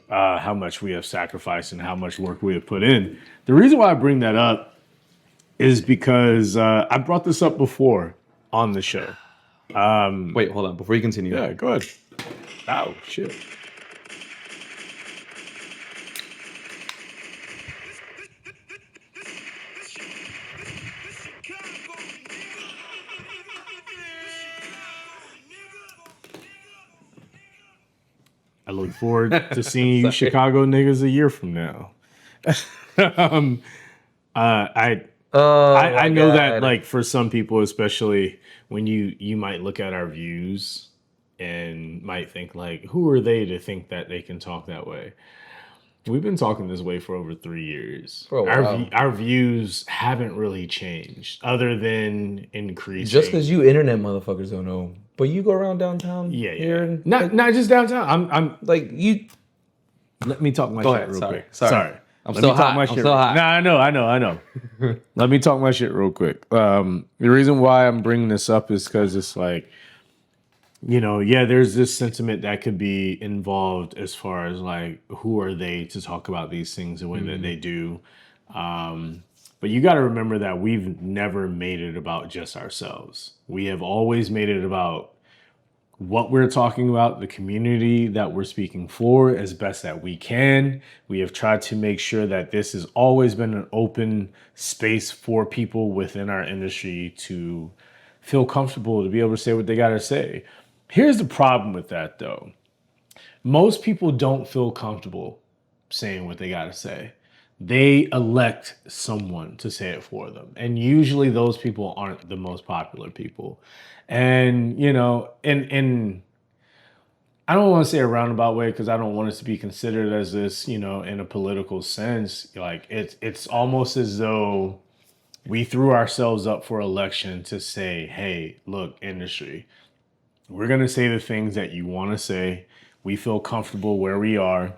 How much we have sacrificed and how much work we have put in. The reason why I bring that up is because I brought this up before on the show. Wait, hold on. Before you continue. Yeah, go ahead. Ow, shit. I look forward to seeing you Chicago niggas a year from now. I know that like for some people, especially when you might look at our views and might think like, who are they to think that they can talk that way? We've been talking this way for over 3 years. Our views haven't really changed other than increasing. Just because you internet motherfuckers don't know. But you go around downtown. Yeah. Not just downtown. I'm like you. Let me talk my shit real quick. Sorry. I'm so hot. No, I know. Let me talk my shit real quick. The reason why I'm bringing this up is because it's like, there's this sentiment that could be involved as far as like, who are they to talk about these things the way that they do? But you got to remember that we've never made it about just ourselves. We have always made it about what we're talking about, the community that we're speaking for as best that we can. We have tried to make sure that this has always been an open space for people within our industry to feel comfortable to be able to say what they got to say. Here's the problem with that, though. Most people don't feel comfortable saying what they got to say. They elect someone to say it for them. And usually those people aren't the most popular people. And, and I don't want to say a roundabout way because I don't want it to be considered as this, in a political sense. Like it's almost as though we threw ourselves up for election to say, hey, look, industry, we're going to say the things that you want to say. We feel comfortable where we are,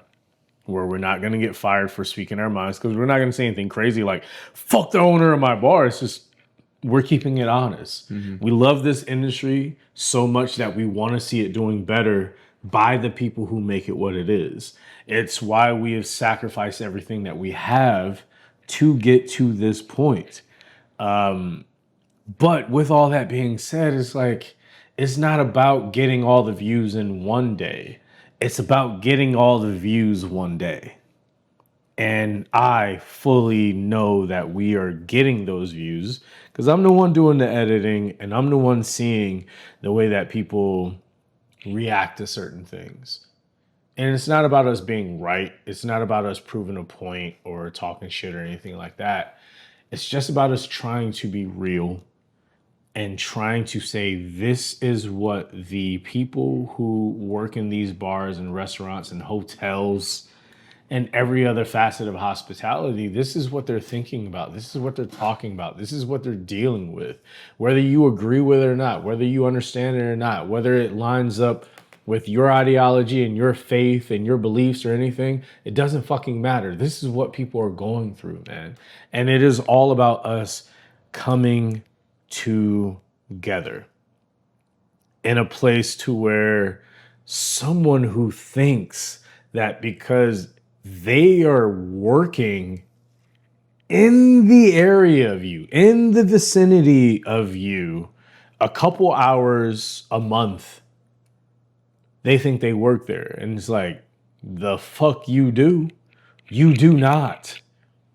where we're not going to get fired for speaking our minds because we're not going to say anything crazy like, fuck the owner of my bar. It's just, we're keeping it honest. Mm-hmm. We love this industry so much that we want to see it doing better by the people who make it what it is. It's why we have sacrificed everything that we have to get to this point. But with all that being said, it's like, it's not about getting all the views in one day. It's about getting all the views one day. And I fully know that we are getting those views because I'm the one doing the editing and I'm the one seeing the way that people react to certain things. And it's not about us being right. It's not about us proving a point or talking shit or anything like that. It's just about us trying to be real and trying to say this is what the people who work in these bars and restaurants and hotels and every other facet of hospitality, this is what they're thinking about. This is what they're talking about. This is what they're dealing with. Whether you agree with it or not, whether you understand it or not, whether it lines up with your ideology and your faith and your beliefs or anything, it doesn't fucking matter. This is what people are going through, man. And it is all about us coming together in a place to where someone who thinks that because they are working in the area of you, in the vicinity of you, a couple hours a month, they think they work there. And it's like, the fuck you do? You do not.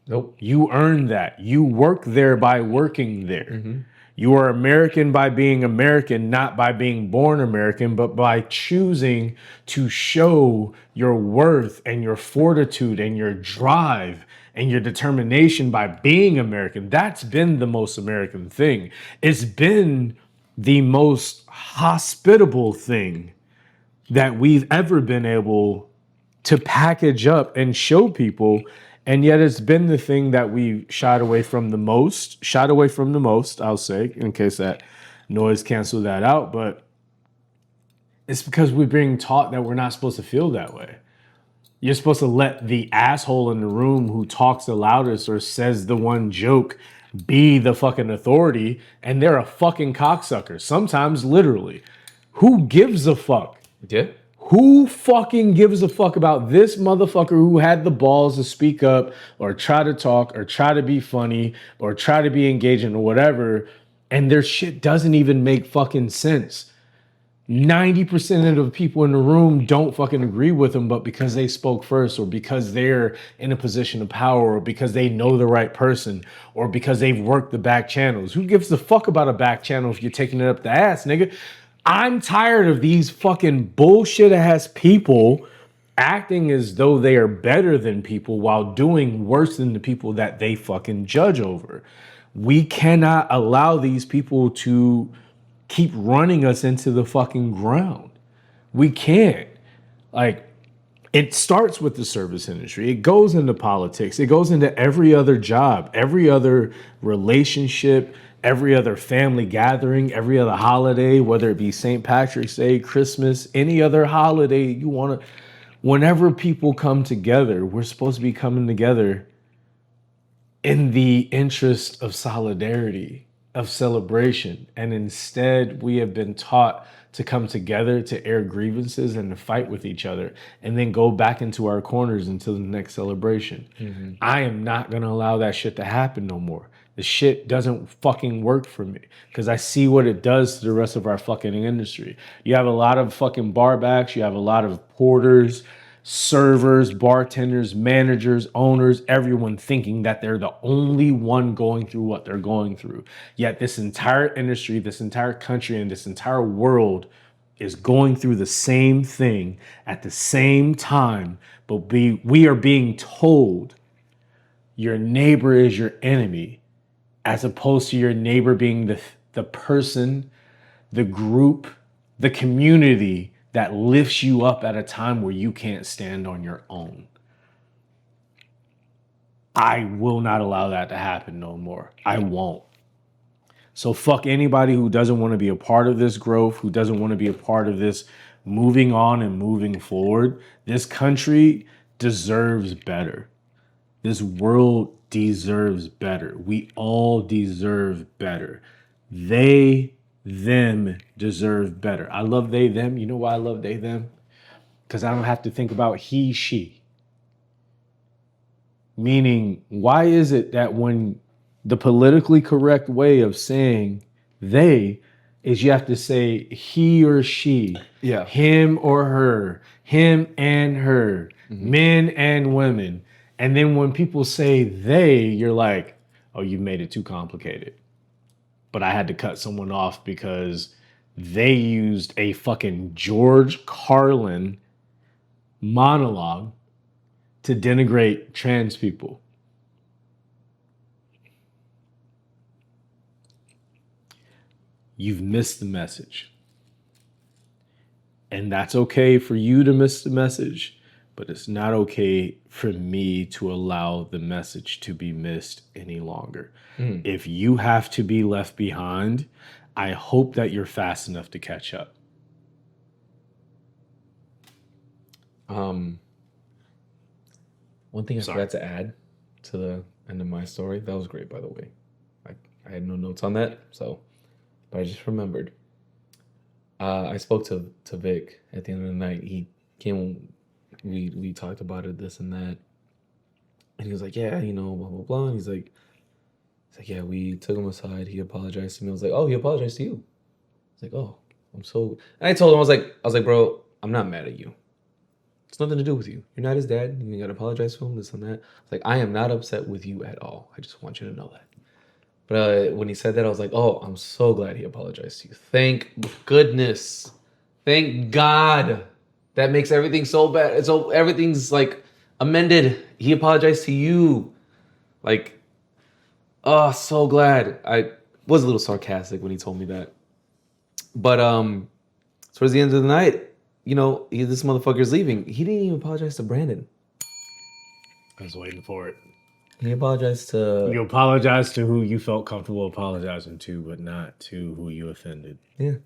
Nope. You earn that. You work there by working there. You are American by being American, not by being born American, but by choosing to show your worth and your fortitude and your drive and your determination by being American. That's been the most American thing. It's been the most hospitable thing that we've ever been able to package up and show people. And yet it's been the thing that we shied away from the most, I'll say, in case that noise canceled that out. But it's because we're being taught that we're not supposed to feel that way. You're supposed to let the asshole in the room who talks the loudest or says the one joke be the fucking authority, and they're a fucking cocksucker. Sometimes literally. Who gives a fuck? Yeah. Who fucking gives a fuck about this motherfucker who had the balls to speak up or try to talk or try to be funny or try to be engaging or whatever, and their shit doesn't even make fucking sense? 90% of the people in the room don't fucking agree with them, but because they spoke first, or because they're in a position of power, or because they know the right person, or because they've worked the back channels. Who gives a fuck about a back channel if you're taking it up the ass, nigga? I'm tired of these fucking bullshit ass people acting as though they are better than people while doing worse than the people that they fucking judge over. We cannot allow these people to keep running us into the fucking ground. We can't. Like, it starts with the service industry. It goes into politics. It goes into every other job, every other relationship, every other family gathering, every other holiday, whether it be St. Patrick's Day, Christmas, any other holiday you want to. Whenever people come together, we're supposed to be coming together in the interest of solidarity, of celebration. And instead, we have been taught to come together to air grievances and to fight with each other and then go back into our corners until the next celebration. I am not going to allow that shit to happen no more. The shit doesn't fucking work for me because I see what it does to the rest of our fucking industry. You have a lot of fucking barbacks. You have a lot of porters, servers, bartenders, managers, owners, everyone thinking that they're the only one going through what they're going through. Yet this entire industry, this entire country, and this entire world is going through the same thing at the same time. But we are being told your neighbor is your enemy, as opposed to your neighbor being the person, the group, the community that lifts you up at a time where you can't stand on your own. I will not allow that to happen no more. I won't. So fuck anybody who doesn't want to be a part of this growth, who doesn't want to be a part of this moving on and moving forward. This country deserves better. This world deserves better. We all deserve better. They, them deserve better. I love they, them. You know why I love they, them? Because I don't have to think about he, she. Meaning, why is it that when the politically correct way of saying they is you have to say he or she, him or her, him and her, men and women. And then when people say they, you're like, oh, you made it too complicated. But I had to cut someone off because they used a fucking George Carlin monologue to denigrate trans people. You've missed the message. And that's okay for you to miss the message, but it's not okay for me to allow the message to be missed any longer. If you have to be left behind, I hope that you're fast enough to catch up. One thing I forgot to add to the end of my story. That was great, by the way. I had no notes on that, but I just remembered. I spoke to Vic at the end of the night. He came, we talked about it, this and that, and he was like, yeah, blah blah blah. And he's like, yeah, we took him aside. He apologized to me. I was like, oh, he apologized to you. I was like, oh, I'm so. And I told him, I was like, bro, I'm not mad at you. It's nothing to do with you. You're not his dad. You gotta apologize to him, this and that. I was like, I am not upset with you at all. I just want you to know that. But when he said that, I was like, oh, I'm so glad he apologized to you. Thank goodness. Thank God. That makes everything so bad. So everything's like amended. He apologized to you. Like, oh, so glad. I was a little sarcastic when he told me that. But towards the end of the night, this motherfucker's leaving. He didn't even apologize to Brandon. I was waiting for it. He apologized to... You apologized to who you felt comfortable apologizing to, but not to who you offended. Yeah.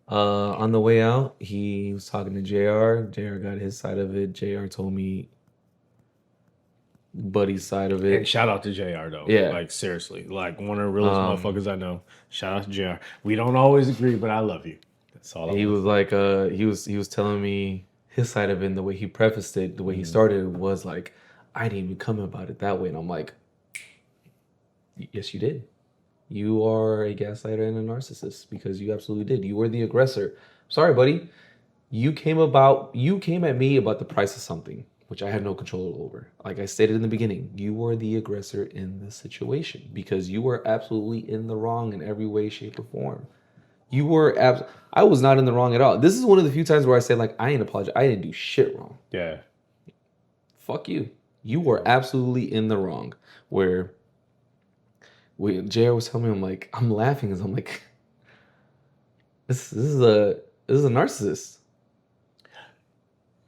On the way out, he was talking to JR. JR got his side of it. JR told me Buddy's side of it. And shout out to JR though. Yeah. Like seriously. Like one of the realest motherfuckers I know. Shout out to JR. We don't always agree, but I love you. That's all I He was like he was telling me his side of it, and the way he prefaced it, the way he started was like, I didn't even come about it that way. And I'm like, yes, you did. You are a gaslighter and a narcissist because you absolutely did. You were the aggressor. Sorry, buddy. You came at me about the price of something, which I had no control over. Like I stated in the beginning, you were the aggressor in the situation because you were absolutely in the wrong in every way, shape, or form. You were I was not in the wrong at all. This is one of the few times where I said, like, I ain't apologize. I didn't do shit wrong. Yeah. Fuck you. You were absolutely in the wrong. Where JR was telling me, I'm like, I'm laughing because I'm like, this is a narcissist.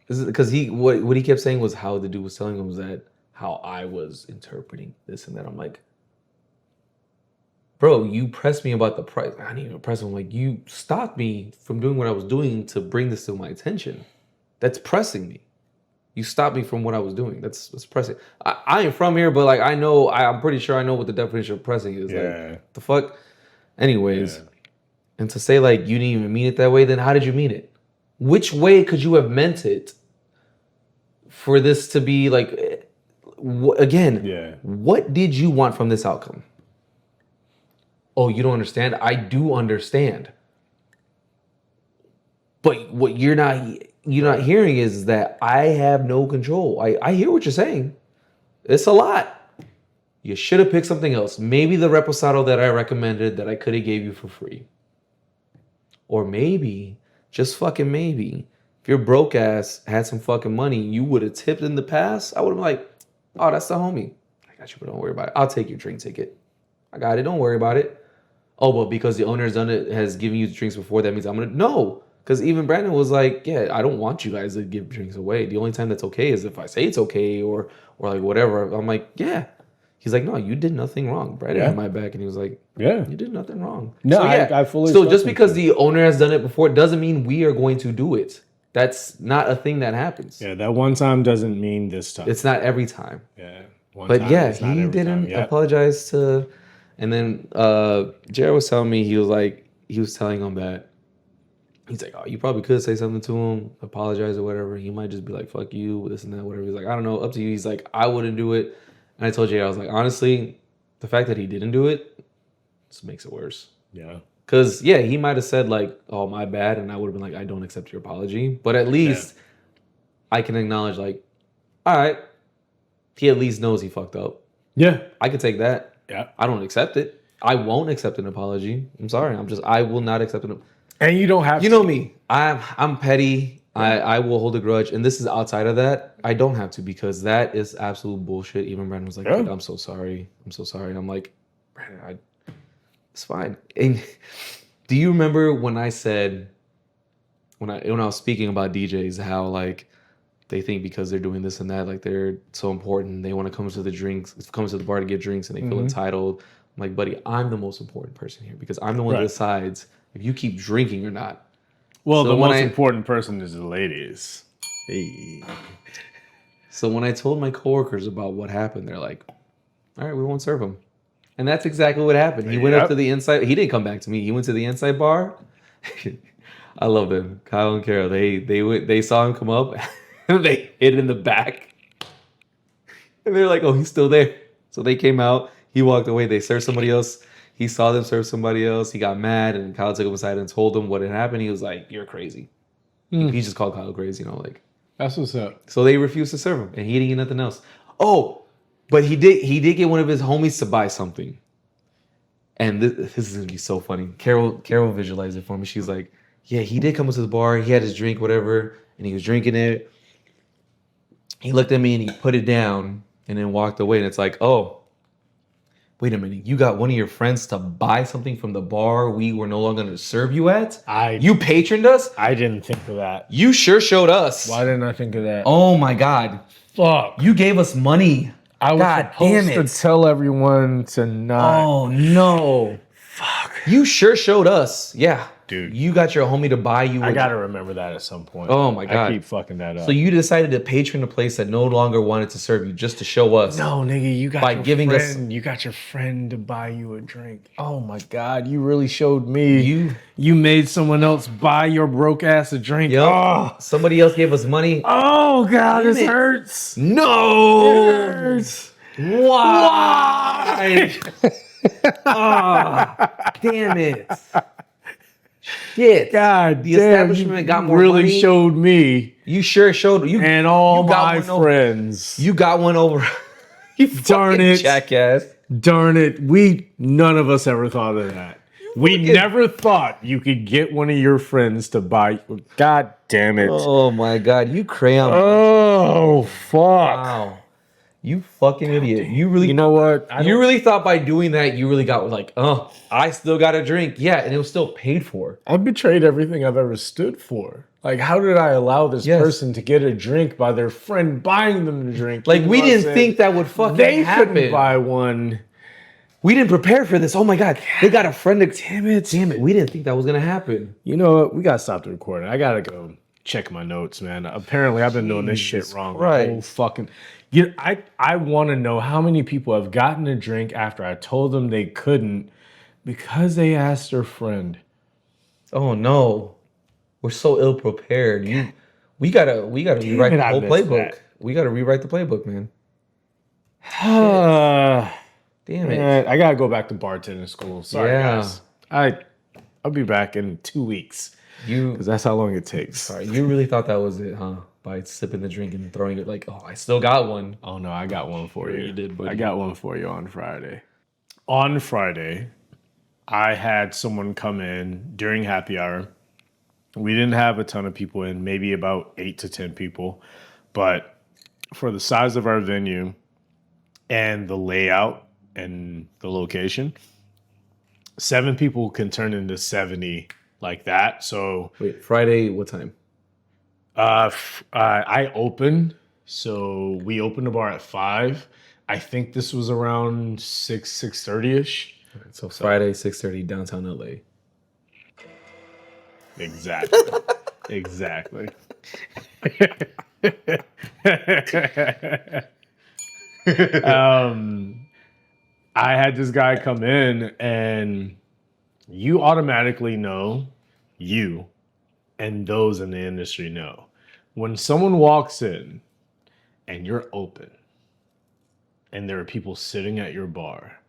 This is because what he kept saying was how the dude was telling him was that how I was interpreting this and that. I'm like, bro, you pressed me about the price. I didn't even press him. Like, you stopped me from doing what I was doing to bring this to my attention. That's pressing me. You stopped me from what I was doing. That's pressing. I ain't from here, but like I'm pretty sure I know what the definition of pressing is. Yeah. Like, the fuck? Anyways, and to say like you didn't even mean it that way, then how did you mean it? Which way could you have meant it for this to be like, again, what did you want from this outcome? Oh, you don't understand? I do understand. But what you're not hearing is that I have no control. I hear what you're saying. It's a lot. You should have picked something else. Maybe the reposado that I recommended that I could have gave you for free. Or maybe, just fucking maybe, if your broke ass had some fucking money, you would have tipped in the past. I would have been like, oh, that's the homie. I got you, but don't worry about it. I'll take your drink ticket. I got it. Don't worry about it. Oh, but because the owner has given you the drinks before, that means I'm gonna no. Because even Brandon was like, yeah, I don't want you guys to give drinks away. The only time that's okay is if I say it's okay or like whatever. I'm like, yeah. He's like, no, you did nothing wrong. Brandon had my back, and he was like, yeah, you did nothing wrong. No, so, yeah. I fully. So just because the owner has done it before doesn't mean we are going to do it. That's not a thing that happens. Yeah, that one time doesn't mean this time. It's not every time. Yeah. But yeah, he didn't apologize to. And then Jared was telling me, he was telling him that he's like, oh, you probably could say something to him, apologize or whatever. He might just be like, fuck you, this and that, whatever. He's like, I don't know, up to you. He's like, I wouldn't do it. And I told Jared, I was like, honestly, the fact that he didn't do it just makes it worse. Yeah. Because, yeah, he might have said like, oh, my bad. And I would have been like, I don't accept your apology. But at least I can acknowledge like, all right, he at least knows he fucked up. Yeah. I could take that. Yeah. I don't accept it. I won't accept an apology. I'm sorry. I will not accept an. And you don't have. You know me. I'm petty. I will hold a grudge. And this is outside of that. I don't have to because that is absolute bullshit. Even Brandon was like, I'm so sorry. I'm so sorry. And I'm like, Brandon, it's fine. And do you remember when I said when I was speaking about DJs how like they think because they're doing this and that, like they're so important. They want to come to the bar to get drinks, and they feel entitled. I'm like, buddy, I'm the most important person here because I'm the one that decides if you keep drinking or not. Well, So the when most important person is the ladies. Hey. So when I told my coworkers about what happened, they're like, all right, we won't serve him. And that's exactly what happened. He went up to the inside. He didn't come back to me. He went to the inside bar. I love them. Kyle and Carol, they saw him come up. They hid in the back. And they're like, oh, he's still there. So they came out. He walked away. They served somebody else. He saw them serve somebody else. He got mad, and Kyle took him aside and told him what had happened. He was like, you're crazy. He just called Kyle crazy, like. That's what's up. So they refused to serve him, and he didn't get nothing else. Oh, but he did get one of his homies to buy something. And this is going to be so funny. Carol visualized it for me. She's like, yeah, he did come to the bar. He had his drink, whatever, and he was drinking it. He looked at me, and he put it down, and then walked away. And it's like, oh, wait a minute. You got one of your friends to buy something from the bar we were no longer going to serve you at? You patroned us? I didn't think of that. You sure showed us. Why didn't I think of that? Oh, my God. Fuck. You gave us money. I was God damn supposed it. to tell everyone to not. Oh, no. Fuck. You sure showed us. Yeah. Dude. You got your homie to buy you. I got to remember that at some point. Oh, my God. I keep fucking that up. So you decided to patron a place that no longer wanted to serve you just to show us. No, nigga, you got by your giving friend, you got your friend to buy you a drink. Oh my God, you really showed me. You made someone else buy your broke ass a drink. Yep. Oh, Somebody else gave us money. oh God, Damn this it. hurts. No. It hurts. Why? Damn it. Shit. God The damn, establishment you got more really money. showed me You sure showed you and all you got my one over. friends. You got one over. You Darn fucking it. jackass. Darn it, none of us ever thought of that. We never thought you could get one of your friends to buy. God damn it. Oh my God, you crayon. Oh, fuck. Wow. You fucking idiot. You really, You know what? you really thought by doing that, you really got like, oh, I still got a drink. Yeah, and it was still paid for. I betrayed everything I've ever stood for. Like, how did I allow this person to get a drink by their friend buying them the drink? Like, Even we though I didn't said think that would fucking they happen. couldn't buy one. We didn't prepare for this. Oh my God. They got a friend to, damn it. We didn't think that was going to happen. You know what? We gotta stop the recording. I gotta go check my notes, man. Apparently, I've been doing this shit wrong. Christ. The whole fucking. I want to know how many people have gotten a drink after I told them they couldn't because they asked their friend. Oh no. We're so ill prepared. We gotta rewrite the whole playbook. We gotta rewrite the playbook, man. Damn it. Man, I gotta go back to bartending school. Sorry, Yeah. guys. I'll be back in 2 weeks because that's how long it takes. Sorry, you really thought that was it, huh? By sipping the drink and throwing it like, oh, I still got one. Oh no, I got one for you. You did, buddy. I got one for you on Friday. On Friday, I had someone come in during happy hour. We didn't have a ton of people in, maybe about 8 to 10 people. But for the size of our venue and the layout and the location, 7 people can turn into 70 like that. So Wait, Friday, what time? I opened, so we opened the bar at 5. I think this was around 6:30ish. So Friday, 6:30, downtown LA. Exactly. Exactly. I had this guy come in, and you automatically know, you and those in the industry know, when someone walks in and you're open and there are people sitting at your bar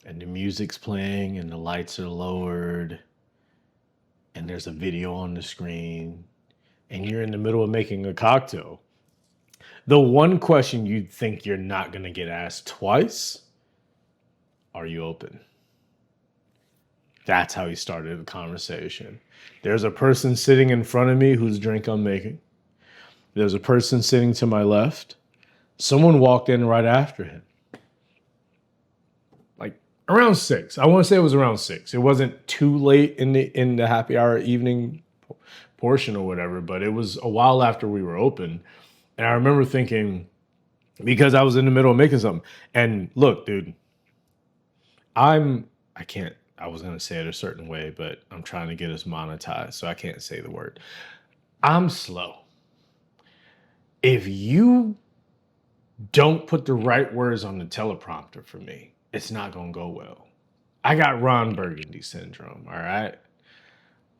and the music's playing and the lights are lowered and there's a video on the screen and you're in the middle of making a cocktail, the one question you think you're not going to get asked twice, are you open? That's how he started the conversation. There's a person sitting in front of me whose drink I'm making. There's a person sitting to my left. Someone walked in right after him. Like around 6. I want to say it was around 6. It wasn't too late in the happy hour evening portion or whatever, but it was a while after we were open. And I remember thinking, because I was in the middle of making something. And look, dude, I was going to say it a certain way, but I'm trying to get us monetized, so I can't say the word. I'm slow. If you don't put the right words on the teleprompter for me, it's not going to go well. I got Ron Burgundy syndrome, all right?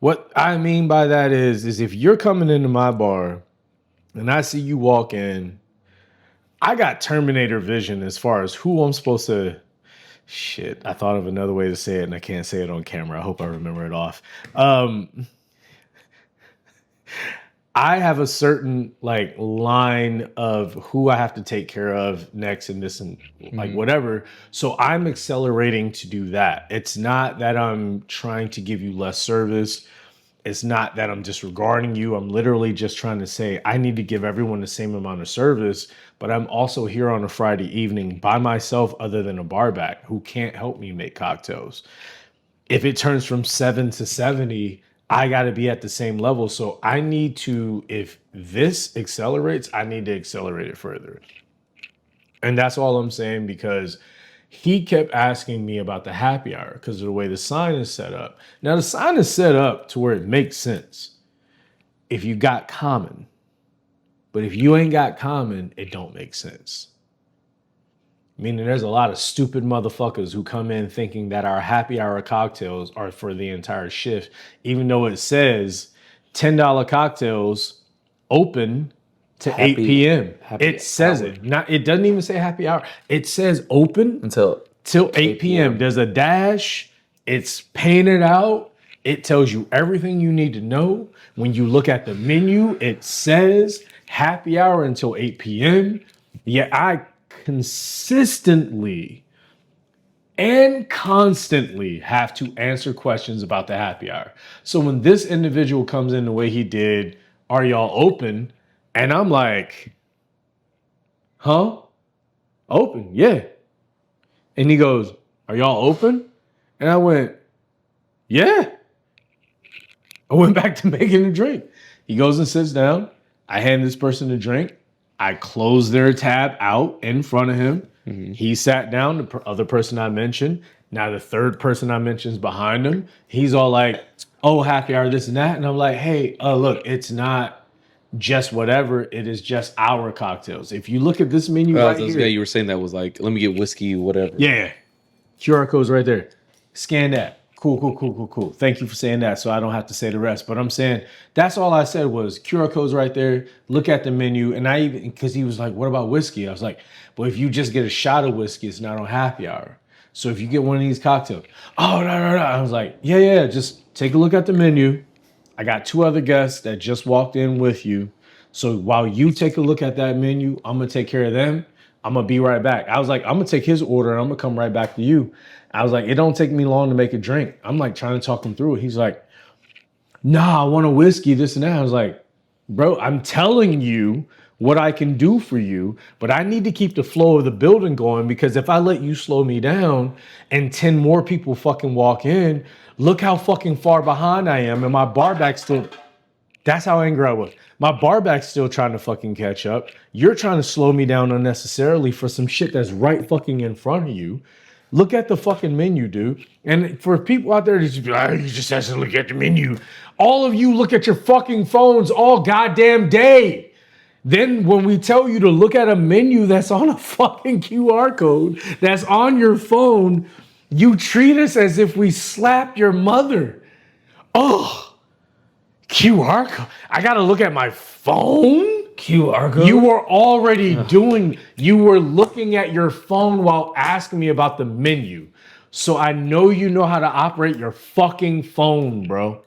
What I mean by that is if you're coming into my bar and I see you walk in, I got Terminator vision as far as who I'm supposed to. Shit, I thought of another way to say it and I can't say it on camera. I hope I remember it off. I have a certain like line of who I have to take care of next and this and like whatever. So I'm accelerating to do that. It's not that I'm trying to give you less service. It's not that I'm disregarding you. I'm literally just trying to say I need to give everyone the same amount of service, but I'm also here on a Friday evening by myself other than a bar back who can't help me make cocktails. If it turns from 7 to 70, I got to be at the same level. So I need to, if this accelerates, I need to accelerate it further. And that's all I'm saying, because he kept asking me about the happy hour because of the way the sign is set up. Now, the sign is set up to where it makes sense if you got common. But if you ain't got common, it don't make sense. Meaning there's a lot of stupid motherfuckers who come in thinking that our happy hour cocktails are for the entire shift, even though it says $10 cocktails open to 8 p.m. It says it. It doesn't even say happy hour. It says open till 8 p.m. There's a dash. It's painted out. It tells you everything you need to know. When you look at the menu, it says happy hour until 8 p.m. Yeah, I consistently and constantly have to answer questions about the happy hour. So when this individual comes in the way he did, are y'all open? And I'm like, huh? Open, yeah. And he goes, are y'all open? And I went, yeah. I went back to making a drink. He goes and sits down. I hand this person a drink. I close their tab out in front of him. Mm-hmm. He sat down, the other person I mentioned. Now the third person I mentioned is behind him. He's all like, oh, happy hour, this and that. And I'm like, hey, look, it's not just whatever. It is just our cocktails. If you look at this menu right here. Yeah, you were saying that was like, let me get whiskey, whatever. Yeah. QR code's right there. Scan that. Cool. Thank you for saying that, so I don't have to say the rest. But I'm saying that's all I said was QR code's right there. Look at the menu. And I even, because he was like, what about whiskey? I was like, well, if you just get a shot of whiskey, it's not on happy hour. So if you get one of these cocktails, oh, no. I was like, yeah, just take a look at the menu. I got 2 other guests that just walked in with you. So while you take a look at that menu, I'm going to take care of them. I'm going to be right back. I was like, I'm going to take his order and I'm going to come right back to you. I was like, it don't take me long to make a drink. I'm like trying to talk him through it. He's like, nah, I want a whiskey, this and that. I was like, bro, I'm telling you what I can do for you, but I need to keep the flow of the building going, because if I let you slow me down and 10 more people fucking walk in, look how fucking far behind I am. And my bar back still, that's how angry I was. My bar back's still trying to fucking catch up. You're trying to slow me down unnecessarily for some shit that's right fucking in front of you. Look at the fucking menu, dude. And for people out there to just be like, you just have to look at the menu. All of you look at your fucking phones all goddamn day. Then when we tell you to look at a menu that's on a fucking QR code, that's on your phone, you treat us as if we slapped your mother. Oh, QR code. I gotta look at my phone? QR code? You were already you were looking at your phone while asking me about the menu. So I know you know how to operate your fucking phone, bro.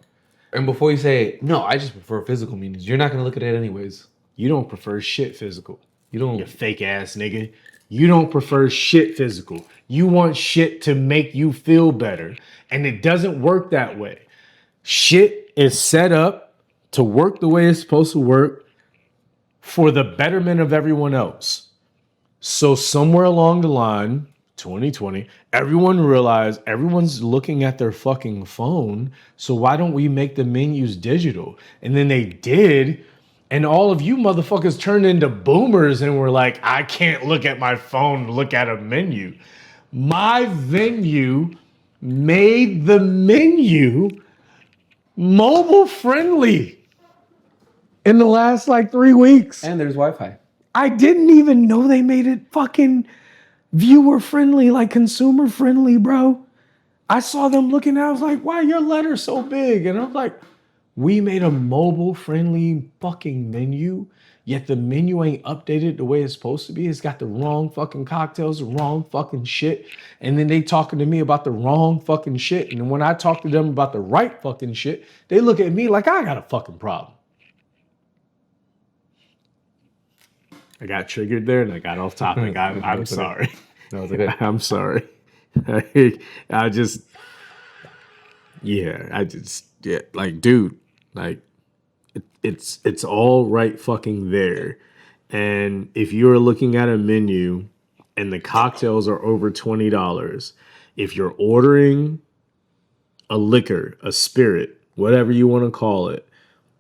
And before you say, no, I just prefer physical menus. You're not going to look at it anyways. You don't prefer shit physical. You don't, you fake ass nigga. You don't prefer shit physical. You want shit to make you feel better. And it doesn't work that way. Shit is set up to work the way it's supposed to work for the betterment of everyone else. So somewhere along the line, 2020, everyone realized everyone's looking at their fucking phone. So why don't we make the menus digital? And then they did. And all of you motherfuckers turned into boomers and were like, I can't look at my phone, look at a menu. My venue made the menu mobile friendly in the last like 3 weeks. And there's Wi-Fi. I didn't even know they made it fucking viewer friendly, like consumer friendly, bro. I saw them looking at it, I was like, why are your letters so big? And I was like, we made a mobile friendly fucking menu, yet the menu ain't updated the way it's supposed to be. It's got the wrong fucking cocktails, the wrong fucking shit. And then they talking to me about the wrong fucking shit. And when I talk to them about the right fucking shit, they look at me like I got a fucking problem. I got triggered there and I got off topic. I'm sorry. No, it's okay. I'm sorry. Like, dude, like, it's all right fucking there. And if you're looking at a menu and the cocktails are over $20, if you're ordering a liquor, a spirit, whatever you want to call it,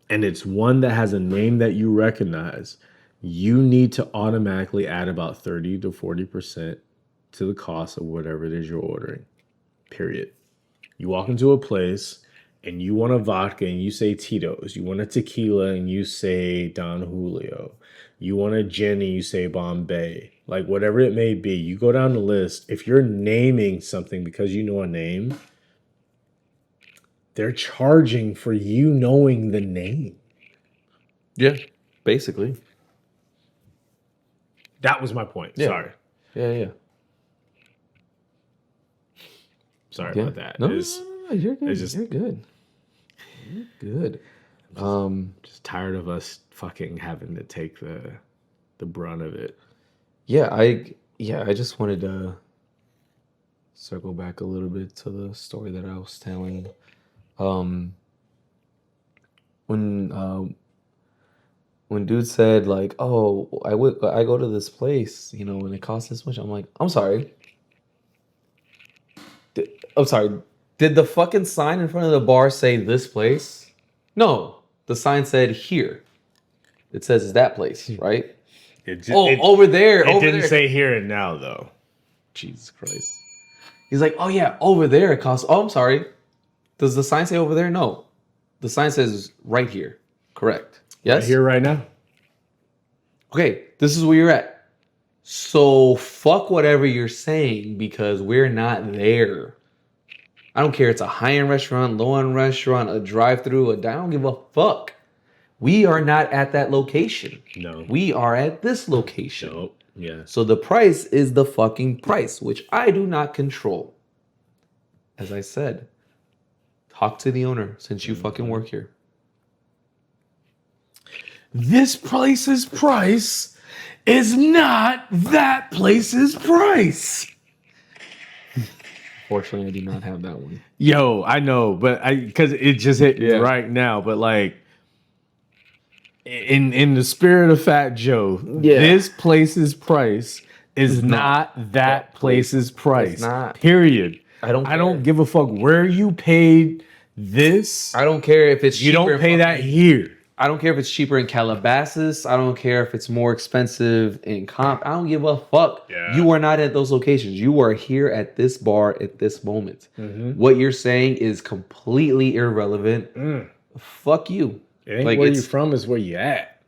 and it's one that has a name that you recognize, you need to automatically add about 30 to 40% to the cost of whatever it is you're ordering. Period. You walk into a place and you want a vodka and you say Tito's. You want a tequila and you say Don Julio. You want a gin and you say Bombay. Like, whatever it may be, you go down the list. If you're naming something because you know a name, they're charging for you knowing the name. Yeah, basically. That was my point. Yeah. Sorry. Yeah. Sorry about that. No, you're good. just- You're good. You're good. Just tired of us fucking having to take the brunt of it. I just wanted to circle back a little bit to the story that I was telling. When dude said like, "Oh, I go to this place, you know, and it costs this much," I'm like, "I'm sorry. Did the fucking sign in front of the bar say this place? No, the sign said here. It says it's that place, right? Over there. It over didn't there. say here and now though. Jesus Christ. He's like, oh yeah, over there it costs. Oh, I'm sorry. Does the sign say over there? No. The sign says right here. Correct. Yes? Right here, right now. Okay, this is where you're at. So fuck whatever you're saying because we're not there. I don't care. It's a high-end restaurant, low-end restaurant, a drive-through. I don't give a fuck. We are not at that location. No. We are at this location. Nope. Yeah. So the price is the fucking price, which I do not control. As I said, talk to the owner since you fucking work here. This place's price is not that place's price. Fortunately, I do not have that one. Yo, I know, but because it just hit me right now. But like, in the spirit of Fat Joe, this place's price is not that place's price. It's not. Period. I don't give a fuck where you paid this. I don't care if it's You cheaper don't pay that here. I don't care if it's cheaper in Calabasas. I don't care if it's more expensive in Comp. I don't give a fuck. Yeah. You are not at those locations. You are here at this bar at this moment. Mm-hmm. What you're saying is completely irrelevant. Fuck you. It ain't where you from, is where you at.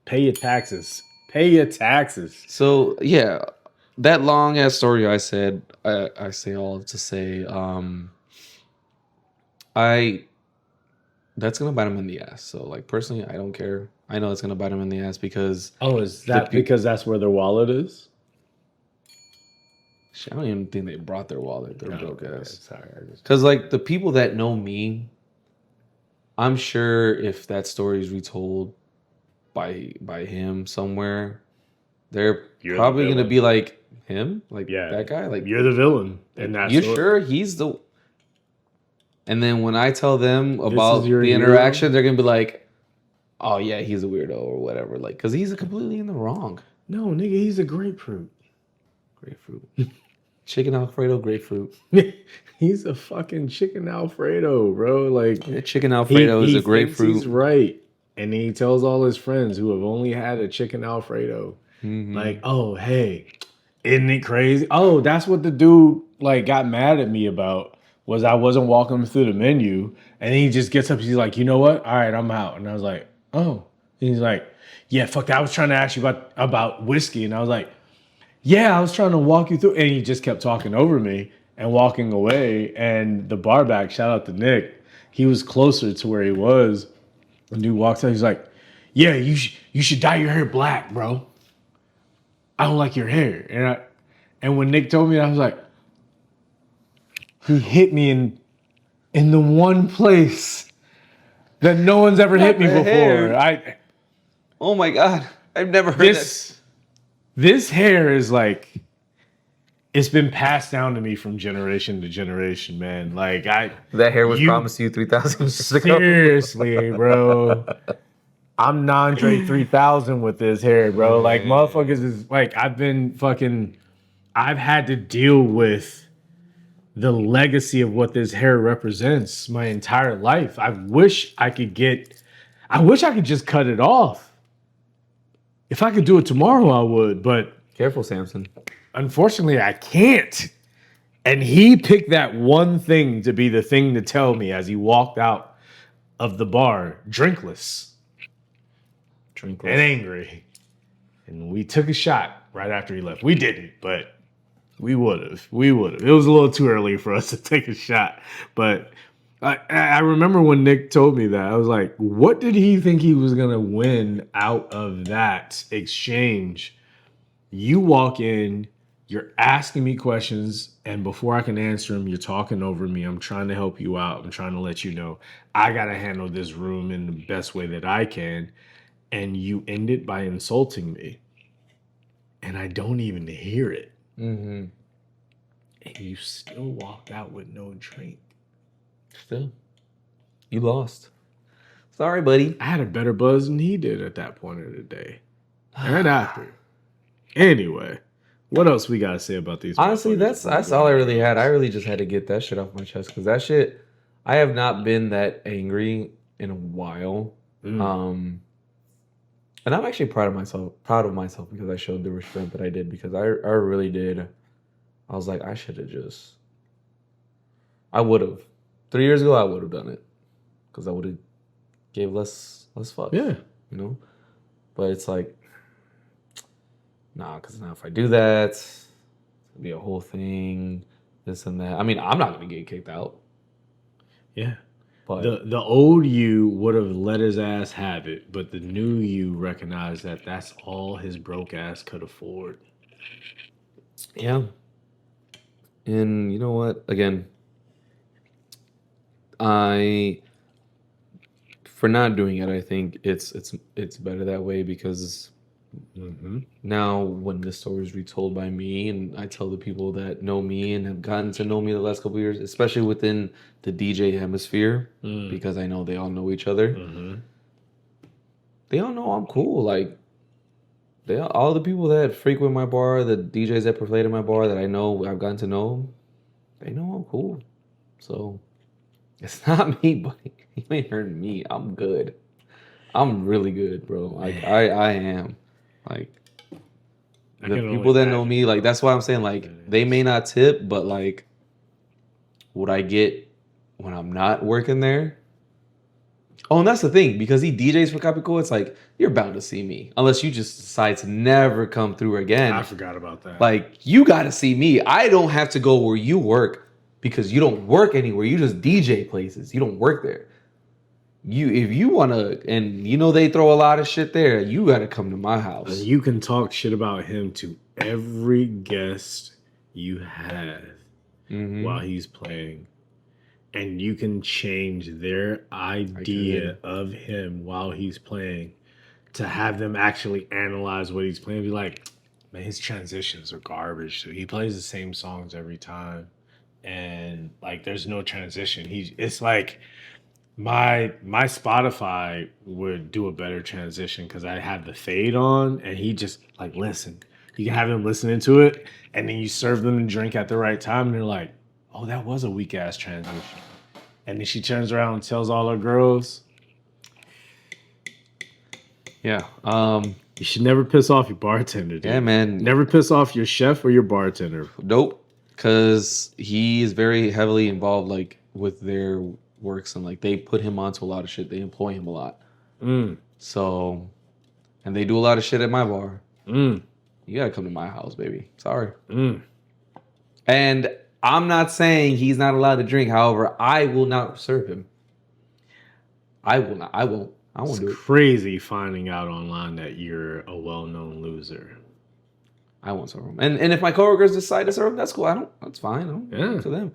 Pay your taxes. Pay your taxes. So yeah, that long ass story I said, I say all to say, that's gonna bite him in the ass. So like personally, I don't care. I know it's gonna bite him in the ass because is that because that's where their wallet is? I don't even think they brought their wallet. They're broke ass. Sorry, Because like the people that know me, I'm sure if that story is retold by him somewhere, they're probably gonna be like him, like that guy, like you're the villain, and that's you sure he's the. And then when I tell them about the interaction, they're gonna be like, "Oh yeah, he's a weirdo or whatever," like because he's completely in the wrong. No, nigga, he's a grapefruit. Chicken Alfredo grapefruit. He's a fucking chicken Alfredo, bro. Like Chicken Alfredo is a grapefruit. He's right. And he tells all his friends who have only had a chicken Alfredo, like, oh, hey, isn't it crazy? Oh, that's what the dude like got mad at me about was I wasn't walking him through the menu. And then he just gets up, he's like, you know what? All right, I'm out. And I was like, oh. And he's like, yeah, fuck that. I was trying to ask you about whiskey. And I was like, yeah, I was trying to walk you through. And he just kept talking over me and walking away. And the bar back, shout out to Nick, he was closer to where he was. The dude walks out, he's like, yeah, you should dye your hair black, bro. I don't like your hair. And when Nick told me that, I was like, he hit me in the one place that no one's ever hit me the before. hair. Oh my God. I've never heard this hair is like, it's been passed down to me from generation to generation, man. Like that hair was promised to you 3,000 years ago. Seriously, bro. I'm Nandre 3000 with this hair, bro. Like motherfuckers is like I've had to deal with the legacy of what this hair represents my entire life. I wish I could just cut it off. If I could do it tomorrow, I would, but Careful, Samson. Unfortunately, I can't. And he picked that one thing to be the thing to tell me as he walked out of the bar, drinkless and angry. And we took a shot right after he left. We didn't, but we would have. We would have. It was a little too early for us to take a shot. But I remember when Nick told me that, I was like, what did he think he was going to win out of that exchange? You walk in, you're asking me questions, and before I can answer them, you're talking over me. I'm trying to help you out. I'm trying to let you know I got to handle this room in the best way that I can. And you end it by insulting me. And I don't even hear it. Mm-hmm. And you still walked out with no drink. Still. You lost. Sorry, buddy. I had a better buzz than he did at that point of the day. Right after. Anyway, what else we got to say about these? Honestly, that's all I really had. I really just had to get that shit off my chest because that shit, I have not been that angry in a while. And I'm actually proud of myself because I showed the restraint that I did because I really did. I was like, I would have. 3 years ago, I would have done it because I would have gave less fucks. Yeah. You know? But it's like, nah, because now if I do that, it's going to be a whole thing, this and that. I mean, I'm not going to get kicked out. Yeah. But the old you would have let his ass have it, but the new you recognized that that's all his broke ass could afford. Yeah. And you know what? Again, for not doing it, I think it's better that way because now when the story is retold by me and I tell the people that know me and have gotten to know me the last couple of years, especially within the DJ hemisphere, because I know they all know each other. They all know I'm cool. Like all the people that frequent my bar, the DJs that played in my bar that I know I've gotten to know, they know I'm cool. So it's not me, buddy. You ain't hurting me. I'm good. I'm really good, bro. Like I am. Like the people that know me, like that's why I'm saying like they may not tip, but like what I get when I'm not working there. Oh, and that's the thing, because he DJs for Capico, it's like you're bound to see me. Unless you just decide to never come through again. I forgot about that. Like you gotta see me. I don't have to go where you work because you don't work anywhere. You just DJ places. You don't work there. If you wanna, and you know they throw a lot of shit there, you gotta come to my house. And you can talk shit about him to every guest you have while he's playing. And you can change their idea of him while he's playing to have them actually analyze what he's playing. Be like, man, his transitions are garbage. So he plays the same songs every time. And like there's no transition. It's like my Spotify would do a better transition because I have the fade on and he just like listen. You can have him listening to it and then you serve them a drink at the right time and they're like, oh, that was a weak ass transition. And then she turns around and tells all her girls, Yeah. You should never piss off your bartender, dude. Yeah, man. Never piss off your chef or your bartender. Nope. Because he is very heavily involved, like, with their works, and like they put him onto a lot of shit. They employ him a lot. So, and they do a lot of shit at my bar. You gotta come to my house, baby. Sorry. And I'm not saying he's not allowed to drink. However, I will not serve him. I will not. I won't. I won't do it. Crazy finding out online that you're a well-known loser. I won't serve him. And if my coworkers decide to serve him, that's cool. That's fine. Yeah. To them.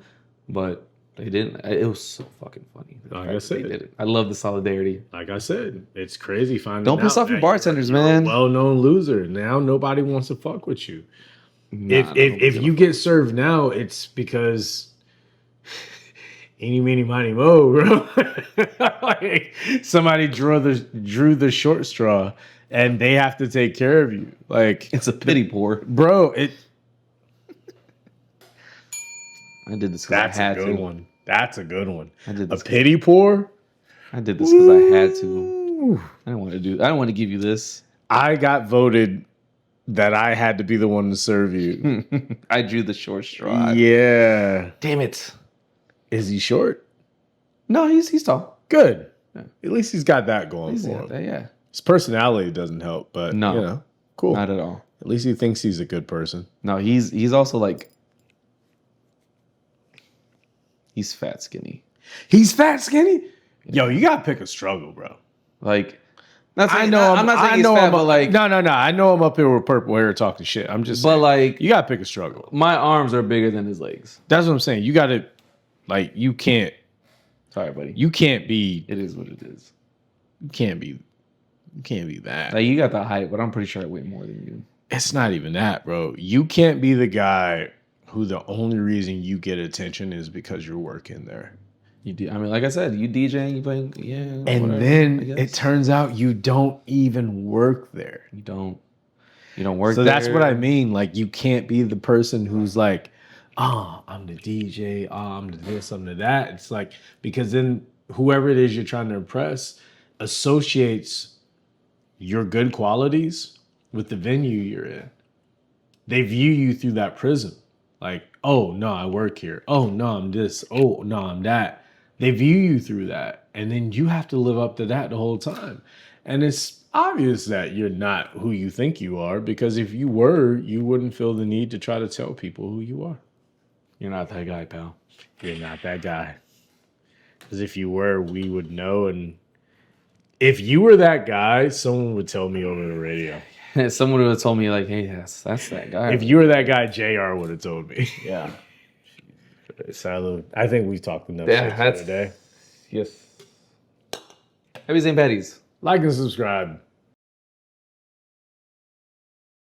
But they didn't. It was so fucking funny. Like I said, they did it. I love the solidarity. Like I said, it's crazy finding Don't out. piss off your bartenders, you're man. a well-known loser. Now nobody wants to fuck with you. If you get served now, it's because eeny, meeny, miny, mo, bro. Like, somebody drew the short straw, and they have to take care of you. Like, it's a pity pour, bro. I did this because I had to. That's a good one. That's a good one. I did this. A pity pour. I did this because I had to. I don't want to do. I don't want to give you this. I got voted that I had to be the one to serve you. I drew the short straw. Yeah. Damn it. Is he short? No, he's tall. Good. Yeah. At least he's got that going for him. Yeah. His personality doesn't help, but no, you know, cool. Not at all. At least he thinks he's a good person. No, he's also like he's fat skinny. He's fat skinny? Yeah. Yo, you gotta pick a struggle, bro. Like I know I'm not saying he's fat, but like no. I know I'm up here with purple hair talking shit. I'm just saying, like you gotta pick a struggle. My arms are bigger than his legs. That's what I'm saying. You gotta you can't. Sorry, buddy. You can't be. It is what it is. You can't be that. Like you got the height, but I'm pretty sure I weigh more than you. It's not even that, bro. You can't be the guy who the only reason you get attention is because you're working there. You do. I mean, like I said, you DJing, you playing, yeah. And whatever, then it turns out you don't even work there. You don't work so there. That's what I mean. Like, you can't be the person who's like, oh, I'm the DJ, oh, I'm the this, I'm the that. It's like, because then whoever it is you're trying to impress associates your good qualities with the venue you're in. They view you through that prism. Like, oh, no, I work here. Oh, no, I'm this. Oh, no, I'm that. They view you through that. And then you have to live up to that the whole time. And it's obvious that you're not who you think you are, because if you were, you wouldn't feel the need to try to tell people who you are. You're not that guy, pal. You're not that guy. Because if you were, we would know. And if you were that guy, someone would tell me over the radio. Someone would have told me, like, hey, that's that guy. If you were that guy, JR would have told me. Yeah. Salud. I think we talked enough shit for today. Yes. Happy St. Patty's. Like and subscribe.